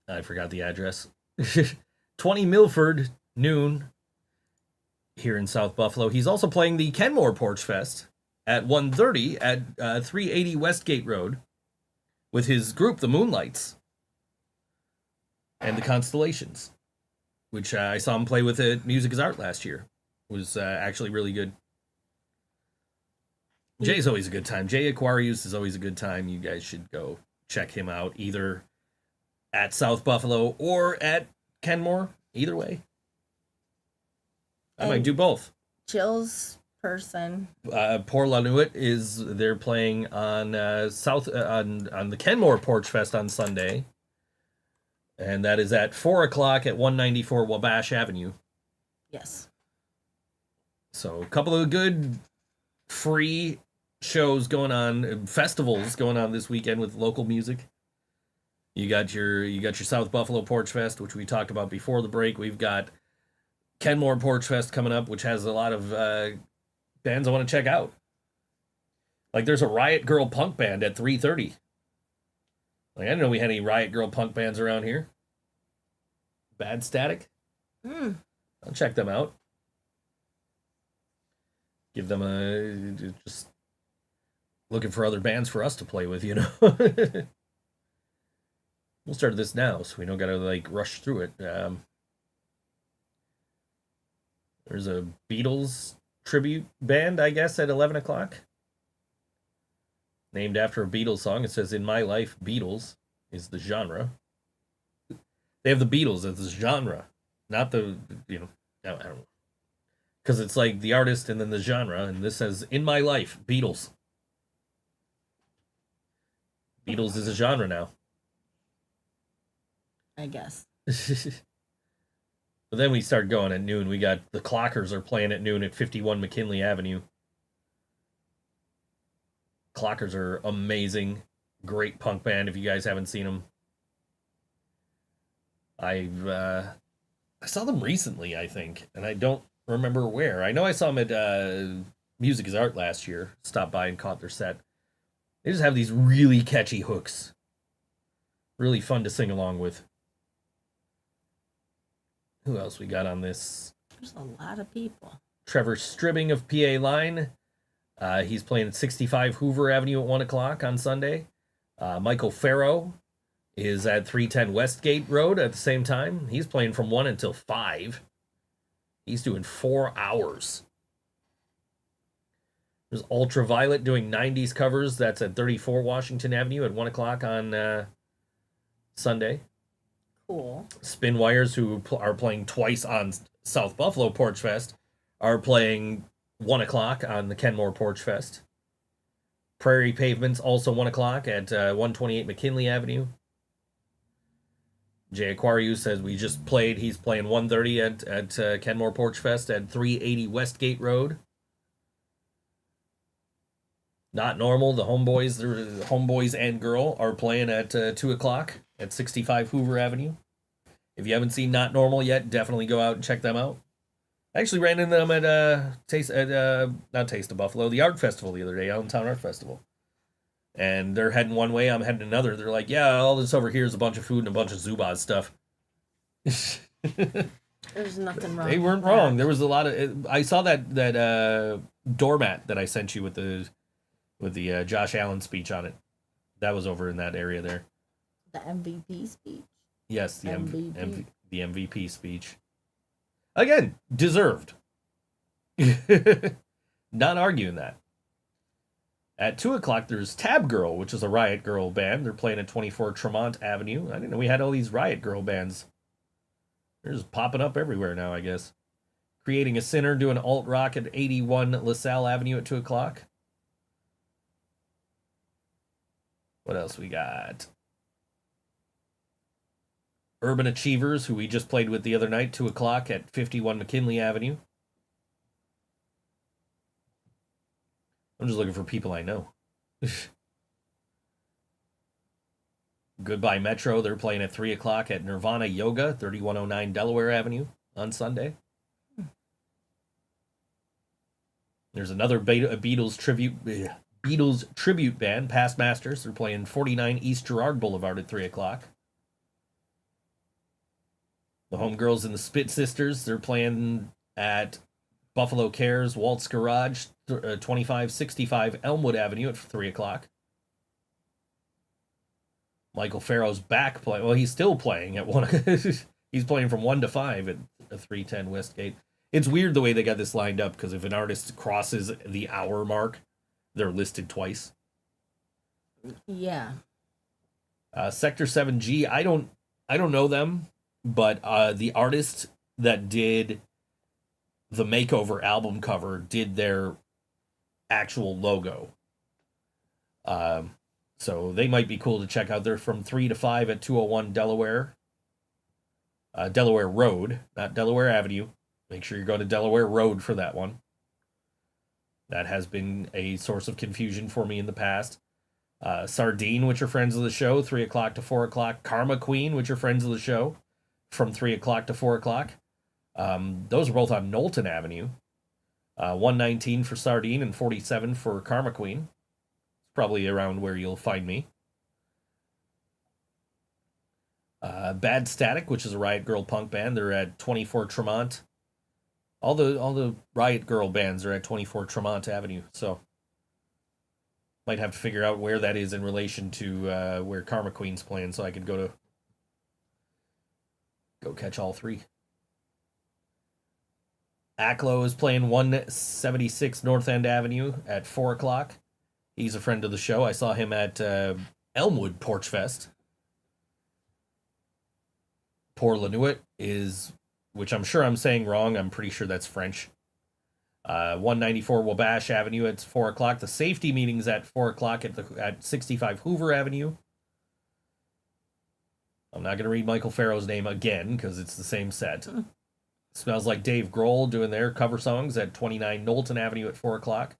I forgot the address. 20 Milford, noon, here in South Buffalo. He's also playing the Kenmore Porch Fest at 1:30 at 380 Westgate Road with his group, the Moonlights, and the Constellations, which I saw him play with at Music is Art last year. It was actually really good. Jay's always a good time. Jay Aquarious is always a good time. You guys should go check him out either at South Buffalo or at Kenmore. Either way. I might do both. Jill's person. Port Lanuit they're playing on on the Kenmore Porch Fest on Sunday, and that is at 4:00 at 194 Wabash Avenue. Yes. So a couple of good free shows going on, festivals going on this weekend with local music. You got your South Buffalo Porch Fest, which we talked about before the break. We've got Kenmore Porch Fest coming up, which has a lot of bands I want to check out. Like there's a Riot Girl punk band at 3:30. Like I didn't know we had any Riot Girl punk bands around here. Bad Static. I'll check them out. Give them just looking for other bands for us to play with, you know. We'll start this now, so we don't gotta like rush through it. There's a Beatles tribute band, I guess, at 11:00. Named after a Beatles song. It says, "In my life, Beatles is the genre." They have the Beatles as the genre, not the, I don't know. Because it's like the artist and then the genre, and this says, "In my life, Beatles." Beatles is a genre now. I guess. But then we start going at noon. We got the Clockers are playing at noon at 51 McKinley Avenue. Clockers are amazing. Great punk band if you guys haven't seen them. I saw them recently, I think, and I don't remember where. I know I saw them at Music is Art last year. Stopped by and caught their set. They just have these really catchy hooks. Really fun to sing along with. Who else we got on this? There's a lot of people. Trevor Stribbing of PA Line. He's playing at 65 Hoover Avenue at 1:00 on Sunday. Michael Farrow is at 310 Westgate Road at the same time. He's playing from 1 until 5. He's doing 4 hours. There's Ultraviolet doing 90s covers. That's at 34 Washington Avenue at 1:00 on Sunday. Cool. Spin Wires, who are playing twice on South Buffalo Porch Fest, are playing 1:00 on the Kenmore Porch Fest. Prairie Pavements, also 1:00 at 128 McKinley Avenue. Jay Aquarious says we just played. He's playing 1:30 at Kenmore Porch Fest at 380 Westgate Road. Not Normal, the Homeboys and Girl are playing at 2:00 at 65 Hoover Avenue. If you haven't seen Not Normal yet, definitely go out and check them out. I actually ran into them at not Taste of Buffalo, the Art Festival the other day, Allentown Art Festival. And they're heading one way, I'm heading another. They're like, yeah, all this over here is a bunch of food and a bunch of Zubaz stuff. There's nothing wrong. They weren't wrong. There was a lot of. I saw that doormat that I sent you with the Josh Allen speech on it. That was over in that area there. The MVP speech. Yes, the MVP. The MVP speech. Again, deserved. Not arguing that. At 2:00, there's Tab Girl, which is a Riot Girl band. They're playing at 24 Tremont Avenue. I didn't know we had all these Riot Girl bands. They're just popping up everywhere now, I guess. Creating a Sinner doing alt rock at 81 LaSalle Avenue at 2:00. What else we got? Urban Achievers, who we just played with the other night, 2:00 at 51 McKinley Avenue. I'm just looking for people I know. Goodbye Metro, they're playing at 3:00 at Nirvana Yoga, 3109 Delaware Avenue on Sunday. There's another Beatles tribute band, Past Masters. They're playing 49 East Girard Boulevard at 3:00. The Homegirls and the Spit Sisters, they're playing at Buffalo Cares Waltz Garage, 2565 Elmwood Avenue at 3:00. Michael Farrow's back playing. Well, he's still playing at 1. He's playing from 1 to 5 at 310 Westgate. It's weird the way they got this lined up, because if an artist crosses the hour mark, they're listed twice. Yeah. Sector 7G, I don't know them, but the artist that did the Makeover album cover did their actual logo. So they might be cool to check out. They're from 3 to 5 at 201 Delaware. Delaware Road, not Delaware Avenue. Make sure you're going to Delaware Road for that one. That has been a source of confusion for me in the past. Sardine, which are friends of the show, 3 o'clock to 4 o'clock. Karma Queen, which are friends of the show, from 3 o'clock to 4 o'clock. Those are both on Knowlton Avenue. 119 for Sardine and 47 for Karma Queen. Probably around where you'll find me. Bad Static, which is a Riot Girl punk band, they're at 24 Tremont. All the Riot Girl bands are at 24 Tremont Avenue, so might have to figure out where that is in relation to where Karma Queen's playing, so I could go catch all three. Acklo is playing 176 North End Avenue at 4 o'clock. He's a friend of the show. I saw him at Elmwood Porch Fest. Pour Lanuit is, which I'm sure I'm saying wrong. I'm pretty sure that's French. 194 Wabash Avenue at 4 o'clock. The safety meeting's at 4 o'clock at 65 Hoover Avenue. I'm not going to read Michael Farrow's name again because it's the same set. Smells Like Dave Grohl doing their cover songs at 29 Knowlton Avenue at 4 o'clock.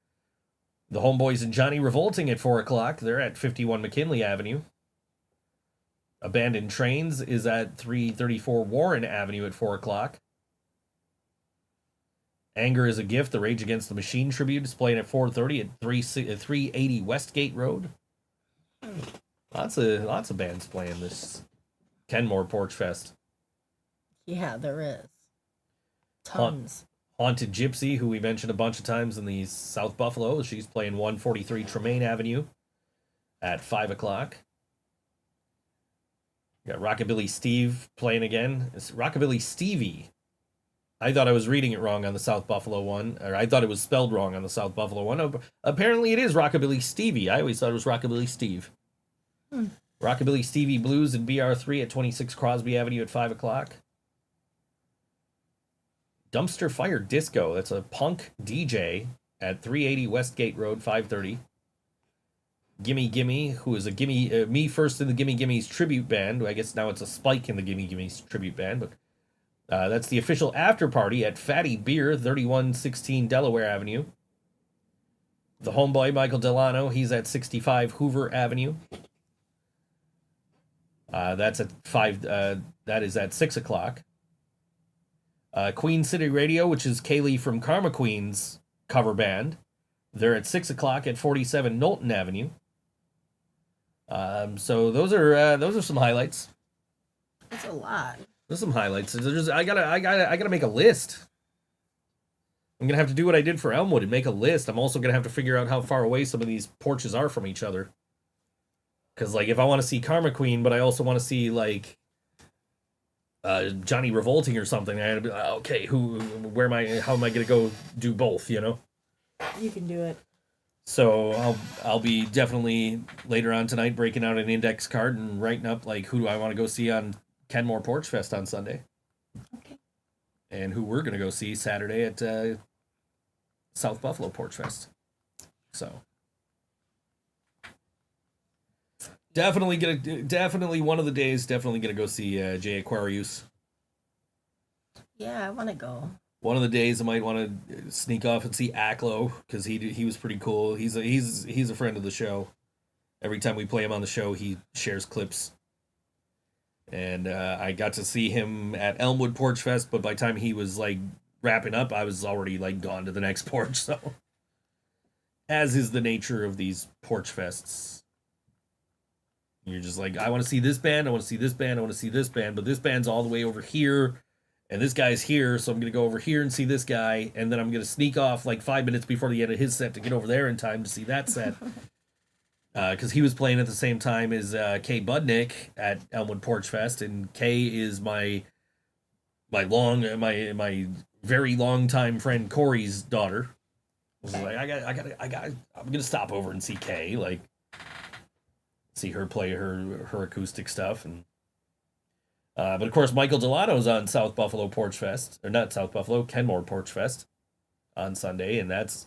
The Homeboys and Johnny Revolting at 4 o'clock. They're at 51 McKinley Avenue. Abandoned Trains is at 334 Warren Avenue at 4 o'clock. Anger is a Gift, the Rage Against the Machine tribute is playing at 4:30 at 380 Westgate Road. Lots of bands playing this Kenmore Porch Fest. Yeah, there is. Tons. Haunted Gypsy, who we mentioned a bunch of times in the South Buffalo. She's playing 143 Tremaine Avenue at 5 o'clock. Got Rockabilly Steve playing again. It's Rockabilly Stevie. I thought I was reading it wrong on the South Buffalo one, or I thought it was spelled wrong on the South Buffalo one. Apparently it is Rockabilly Stevie. I always thought it was Rockabilly Steve. Rockabilly Stevie Blues and BR3 at 26 Crosby Avenue at 5 o'clock. Dumpster Fire Disco, that's a punk DJ at 380 Westgate Road, 5:30. Gimme Gimme, who is a Me First in the Gimme Gimme's tribute band. I guess now it's a Spike in the Gimme Gimme's tribute band, but that's the official after party at Fatty Beer, 3116 Delaware Avenue. The Homeboy, Michael Delano, he's at 65 Hoover Avenue. That's at 5. That is at 6 o'clock. Queen City Radio, which is Kaylee from Karma Queen's cover band. They're at 6 o'clock at 47 Knowlton Avenue. So those are some highlights. That's a lot. There's some highlights. I gotta make a list. I'm gonna have to do what I did for Elmwood and make a list. I'm also gonna have to figure out how far away some of these porches are from each other. Because like if I want to see Karma Queen, but I also want to see like Johnny Revolting or something, I had to be like, okay, how am I gonna go do both? You know. You can do it. So I'll be definitely later on tonight breaking out an index card and writing up like who do I want to go see on Kenmore Porch Fest on Sunday. Okay. And who we're gonna go see Saturday at South Buffalo Porch Fest. So definitely one of the days definitely gonna go see Jay Aquarious. Yeah, I want to go. One of the days I might want to sneak off and see Acklo because he was pretty cool. He's a friend of the show. Every time we play him on the show, he shares clips. And I got to see him at Elmwood Porch Fest, but by the time he was like wrapping up, I was already like gone to the next porch. So, as is the nature of these porch fests, you're just like, I want to see this band, I want to see this band, I want to see this band, but this band's all the way over here. And this guy's here, so I'm going to go over here and see this guy, and then I'm going to sneak off like 5 minutes before the end of his set to get over there in time to see that set. Because he was playing at the same time as Kay Budnick at Elmwood Porch Fest, and Kay is my very long time friend Corey's daughter. I was like, I'm going to stop over and see Kay, like, see her play her acoustic stuff, and But of course, Michael Delano's on South Buffalo Porch Fest, or not South Buffalo, Kenmore Porch Fest on Sunday, and that's,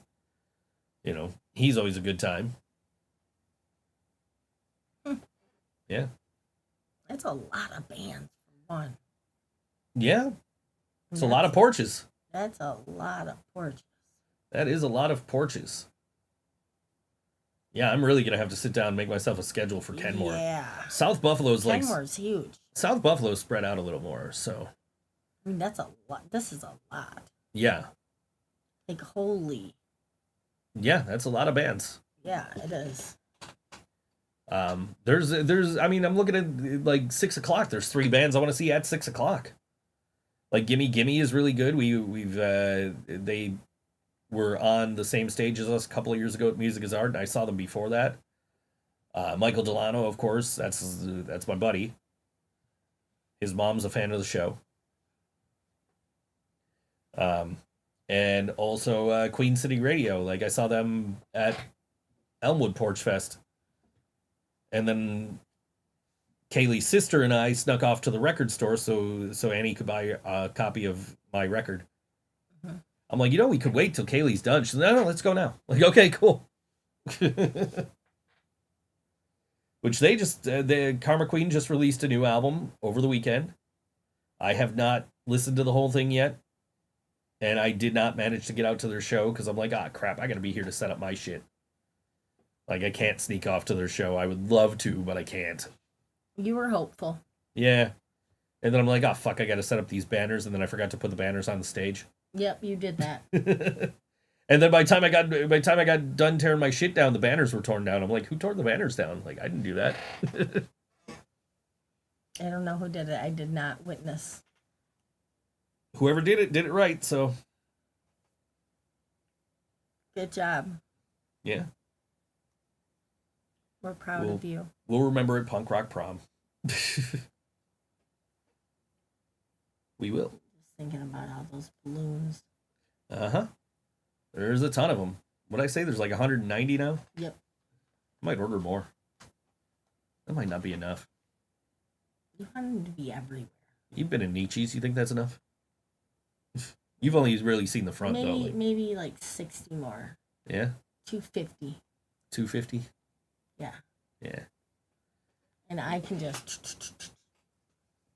he's always a good time. Yeah. That's a lot of bands for one. Yeah. It's a lot of porches. That's a lot of porches. That is a lot of porches. Yeah, I'm really going to have to sit down and make myself a schedule for Kenmore. Yeah. South Buffalo's Kenmore's huge. South Buffalo's spread out a little more, so. I mean, that's a lot. This is a lot. Yeah. Like, holy. Yeah, that's a lot of bands. Yeah, it is. There's I mean, I'm looking at like 6 o'clock. There's 3 bands I want to see at 6 o'clock. Like Gimme Gimme is really good. They were on the same stage as us a couple of years ago at Music is Art, and I saw them before that. Michael Delano, of course, that's my buddy. His mom's a fan of the show. And also Queen City Radio. Like I saw them at Elmwood Porch Fest. And then Kaylee's sister and I snuck off to the record store so Annie could buy a copy of my record. Mm-hmm. I'm like, we could wait till Kaylee's done. She's like, no, let's go now. Like, okay, cool. Which the Karma Queen just released a new album over the weekend. I have not listened to the whole thing yet. And I did not manage to get out to their show because I'm like, crap, I got to be here to set up my shit. Like, I can't sneak off to their show. I would love to, but I can't. You were hopeful. Yeah. And then I'm like, fuck, I got to set up these banners. And then I forgot to put the banners on the stage. Yep, you did that. And then by the time I got done tearing my shit down, the banners were torn down. I'm like, who tore the banners down? Like, I didn't do that. I don't know who did it. I did not witness. Whoever did it right, so. Good job. Yeah. We're proud of you. We'll remember it punk rock prom. We will. Just thinking about all those balloons. Uh-huh. There's a ton of them. What'd I say? There's like 190 now? Yep. I might order more. That might not be enough. You want them to be everywhere. You've been in Nietzsche's. You think that's enough? You've only really seen the front, though. Maybe like 60 more. Yeah? 250. 250? Yeah. Yeah. And I can just...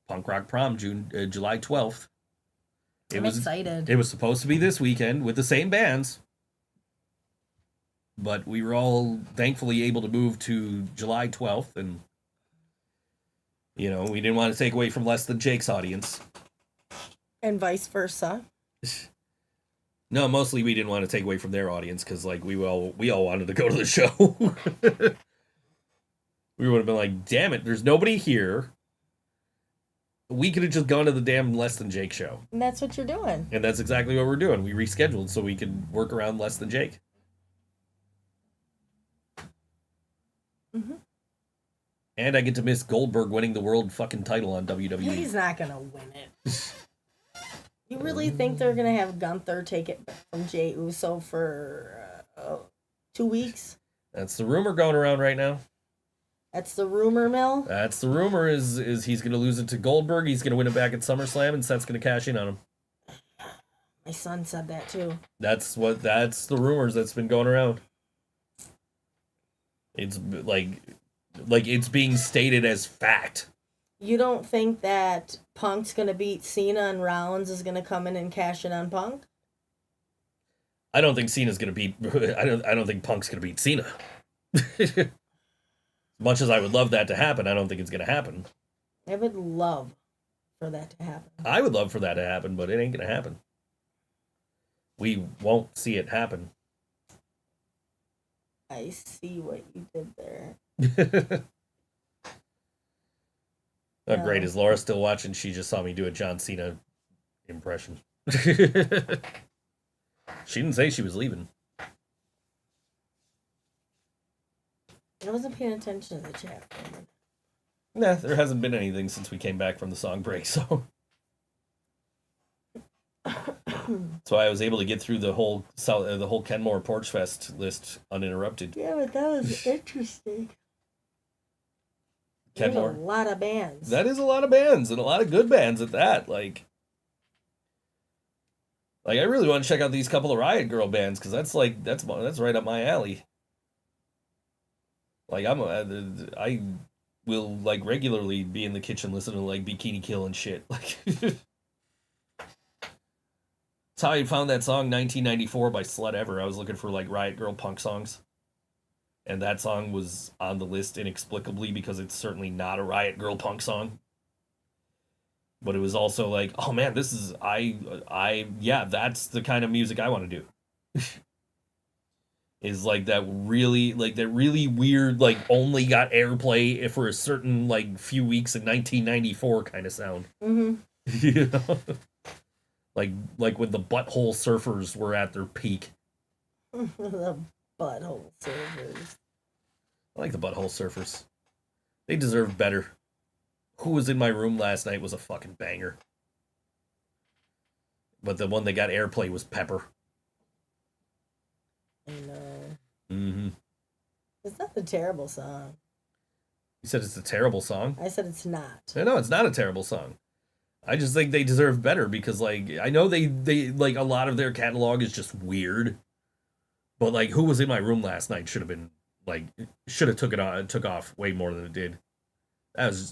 Punk Rock Prom, July 12th. I'm excited. It was supposed to be this weekend with the same bands. But we were all thankfully able to move to July 12th. And, we didn't want to take away from Less Than Jake's audience. And vice versa. No, mostly we didn't want to take away from their audience because, like, we all wanted to go to the show. We would have been like, damn it, there's nobody here. We could have just gone to the damn Less Than Jake show. And that's what you're doing. And that's exactly what we're doing. We rescheduled so we could work around Less Than Jake. Mm-hmm. And I get to miss Goldberg winning the world fucking title on WWE. He's not going to win it. You really think they're going to have Gunther take it from Jey Uso for 2 weeks? That's the rumor going around right now. That's the rumor mill? That's the rumor is he's going to lose it to Goldberg. He's going to win it back at SummerSlam, and Seth's going to cash in on him. My son said that too. That's the rumors that's been going around. It's like it's being stated as fact. You don't think that Punk's going to beat Cena and Rollins is going to come in and cash in on Punk? I don't think Cena's going to beat... I don't think Punk's going to beat Cena. As much as I would love that to happen, I don't think it's going to happen. I would love for that to happen. I would love for that to happen, but it ain't going to happen. We won't see it happen. I see what you did there. Oh, great. Is Laura still watching? She just saw me do a John Cena impression. She didn't say she was leaving. I wasn't paying attention to the chat. Nah, there hasn't been anything since we came back from the song break, so. So I was able to get through the whole Kenmore Porch Fest list uninterrupted. Yeah, but that was interesting. Ken There's a Moore. lot of bands. That is a lot of bands, and a lot of good bands at that. Like I really want to check out these couple of Riot Girl bands because that's right up my alley. Like I will like regularly be in the kitchen listening to like Bikini Kill and shit. Like that's how I found that song 1994 by Slut Ever. I was looking for like Riot Girl punk songs. And that song was on the list inexplicably because it's certainly not a Riot Girl punk song. But it was also like, oh man, this is that's the kind of music I want to do. Is like that really weird, like only got airplay for a certain like few weeks in 1994 kind of sound. Mm-hmm. You know? like when the Butthole Surfers were at their peak. The Butthole Surfers. I like the Butthole Surfers. They deserve better. Who Was in My Room Last Night was a fucking banger. But the one that got airplay was Pepper. I know. Mm-hmm. It's not a terrible song. You said it's a terrible song? I said it's not. No, it's not a terrible song. I just think they deserve better because, like, I know they like, a lot of their catalog is just weird. But, like, Who Was in My Room Last Night should have took off way more than it did. That's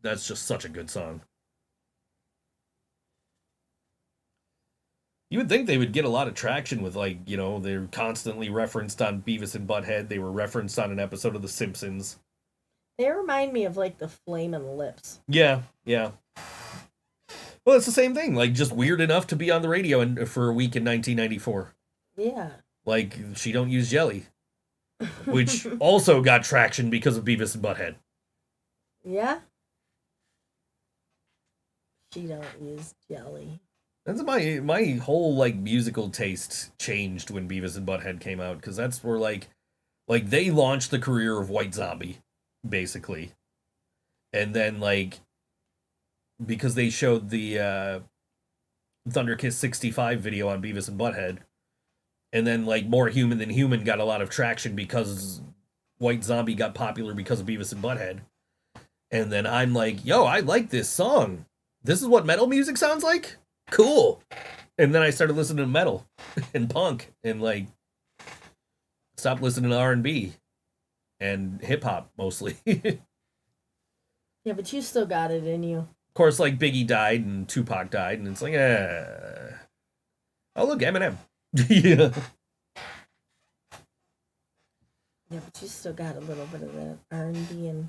just such a good song. You would think they would get a lot of traction with, like, you know, they're constantly referenced on Beavis and Butthead. They were referenced on an episode of The Simpsons. They remind me of, like, the Flamin' Lips. Yeah. Well, it's the same thing. Like, just weird enough to be on the radio for a week in 1994. Yeah. Like, She Don't Use Jelly. Which also got traction because of Beavis and Butthead. Yeah? She don't use jelly. That's my whole, like, musical taste changed when Beavis and Butthead came out, because that's where, like, they launched the career of White Zombie, basically. And then, like, because they showed the Thunderkiss 65 video on Beavis and Butthead, and then, like, More Human Than Human got a lot of traction because White Zombie got popular because of Beavis and Butthead. And then I'm like, yo, I like this song. This is what metal music sounds like? Cool. And then I started listening to metal and punk and, like, stopped listening to R&B and hip-hop mostly. Yeah, but you still got it in you. Of course, like, Biggie died and Tupac died, and it's like, oh, look, Eminem. Yeah. Yeah, but you still got a little bit of that R&B and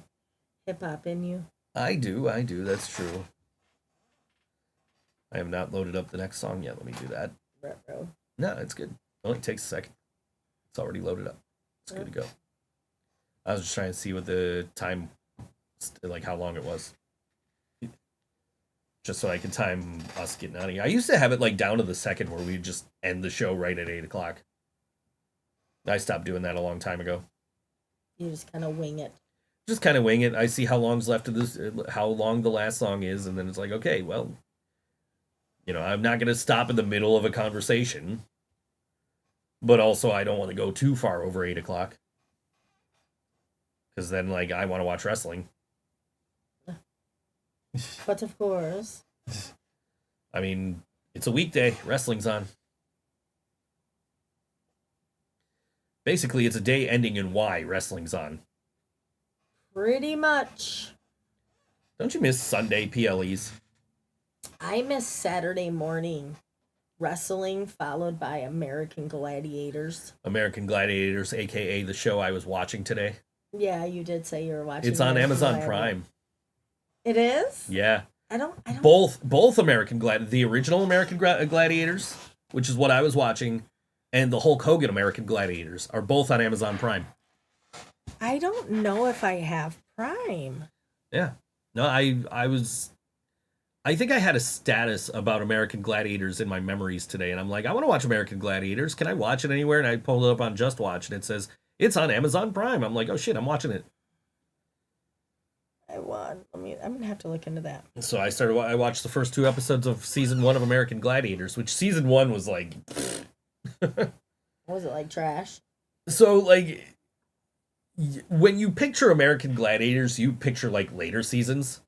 hip-hop in you. I do, that's true. I have not loaded up the next song yet. Let me do that. Retro. No, it's good. It only takes a second. It's already loaded up. It's good to go. I was just trying to see what the time, like, how long it was. Just so I could time us getting out of here. I used to have it, like, down to the second where we'd just end the show right at 8 o'clock. I stopped doing that a long time ago. You just kind of wing it. Just kind of wing it. I see how long's left of this, how long the last song is, and then it's like, okay, well, you know, I'm not going to stop in the middle of a conversation, but also I don't want to go too far over 8 o'clock. Because then, like, I want to watch wrestling. But of course. I mean, it's a weekday. Wrestling's on. Basically, it's a day ending in Y. Wrestling's on. Pretty much. Don't you miss Sunday PLEs? I miss Saturday morning wrestling followed by American Gladiators. American Gladiators, a.k.a. the show I was watching today. Yeah, you did say you were watching. It's on Amazon Gladiator. Prime. It is? Yeah. I don't. Both American the original American Gladiators, which is what I was watching, and the Hulk Hogan American Gladiators are both on Amazon Prime. I don't know if I have Prime. Yeah. No, I think I had a status about American Gladiators in my memories today, and I'm like, I want to watch American Gladiators. Can I watch it anywhere? And I pulled it up on Just Watch, and it says, it's on Amazon Prime. I'm like, oh shit, I'm watching it. I'm going to have to look into that. So I watched the first 2 episodes of season 1 of American Gladiators, which season 1 was like... Was it like trash? So, like, when you picture American Gladiators, you picture like later seasons.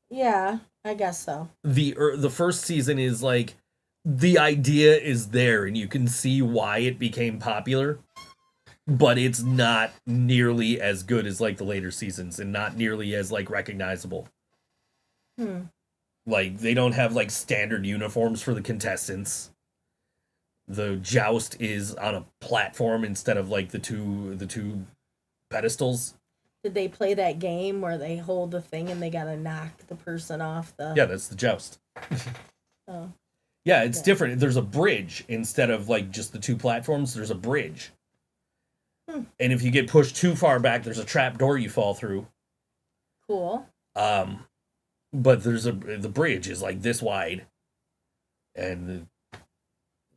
Yeah, I guess so. The first season is like the idea is there and you can see why it became popular, but it's not nearly as good as like the later seasons and not nearly as like recognizable. Like they don't have like standard uniforms for the contestants. The joust is on a platform instead of like the two pedestals. Did they play that game where they hold the thing and they gotta knock the person off the? Yeah, that's the joust. Oh. Yeah, it's different. There's a bridge instead of like just the two platforms. There's a bridge, and if you get pushed too far back, there's a trap door you fall through. Cool. But the bridge is like this wide, and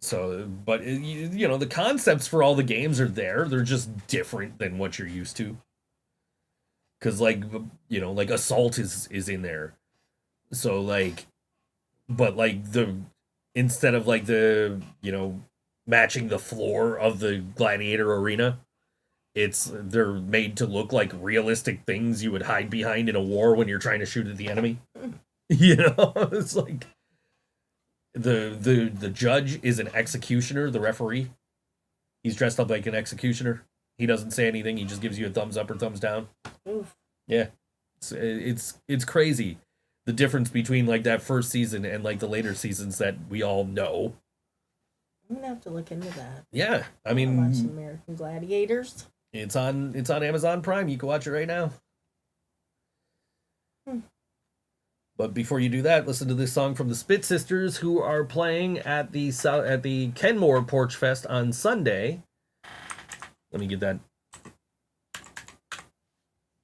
so, but you know the concepts for all the games are there. They're just different than what you're used to. Because like like assault is in there, so like, but like instead of like the matching the floor of the gladiator arena, they're made to look like realistic things you would hide behind in a war when you're trying to shoot at the enemy. It's like the judge is an executioner, the referee. He's dressed up like an executioner. He doesn't say anything. He just gives you a thumbs up or thumbs down. Oof. Yeah, it's crazy the difference between like that first season and like the later seasons that we all know. I'm gonna have to look into that. Yeah, I Watch mean, American Gladiators. it's on Amazon Prime. You can watch it right now. But before you do that, listen to this song from the Spit Sisters, who are playing at the Kenmore Porch Fest on Sunday. Let me get that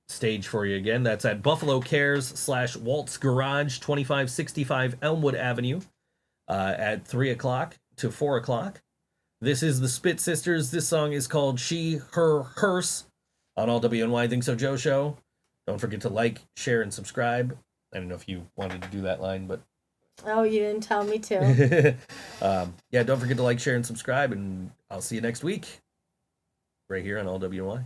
stage for you again. That's at Buffalo Cares / Waltz Garage, 2565 Elmwood Avenue, at 3 o'clock to 4 o'clock. This is the Spit Sisters. This song is called She, Her, Hers on all WNY Think So Joe Show. Don't forget to like, share, and subscribe. I don't know if you wanted to do that line, but Oh, you didn't tell me to. yeah, don't forget to like, share, and subscribe, and I'll see you next week right here on all WNY.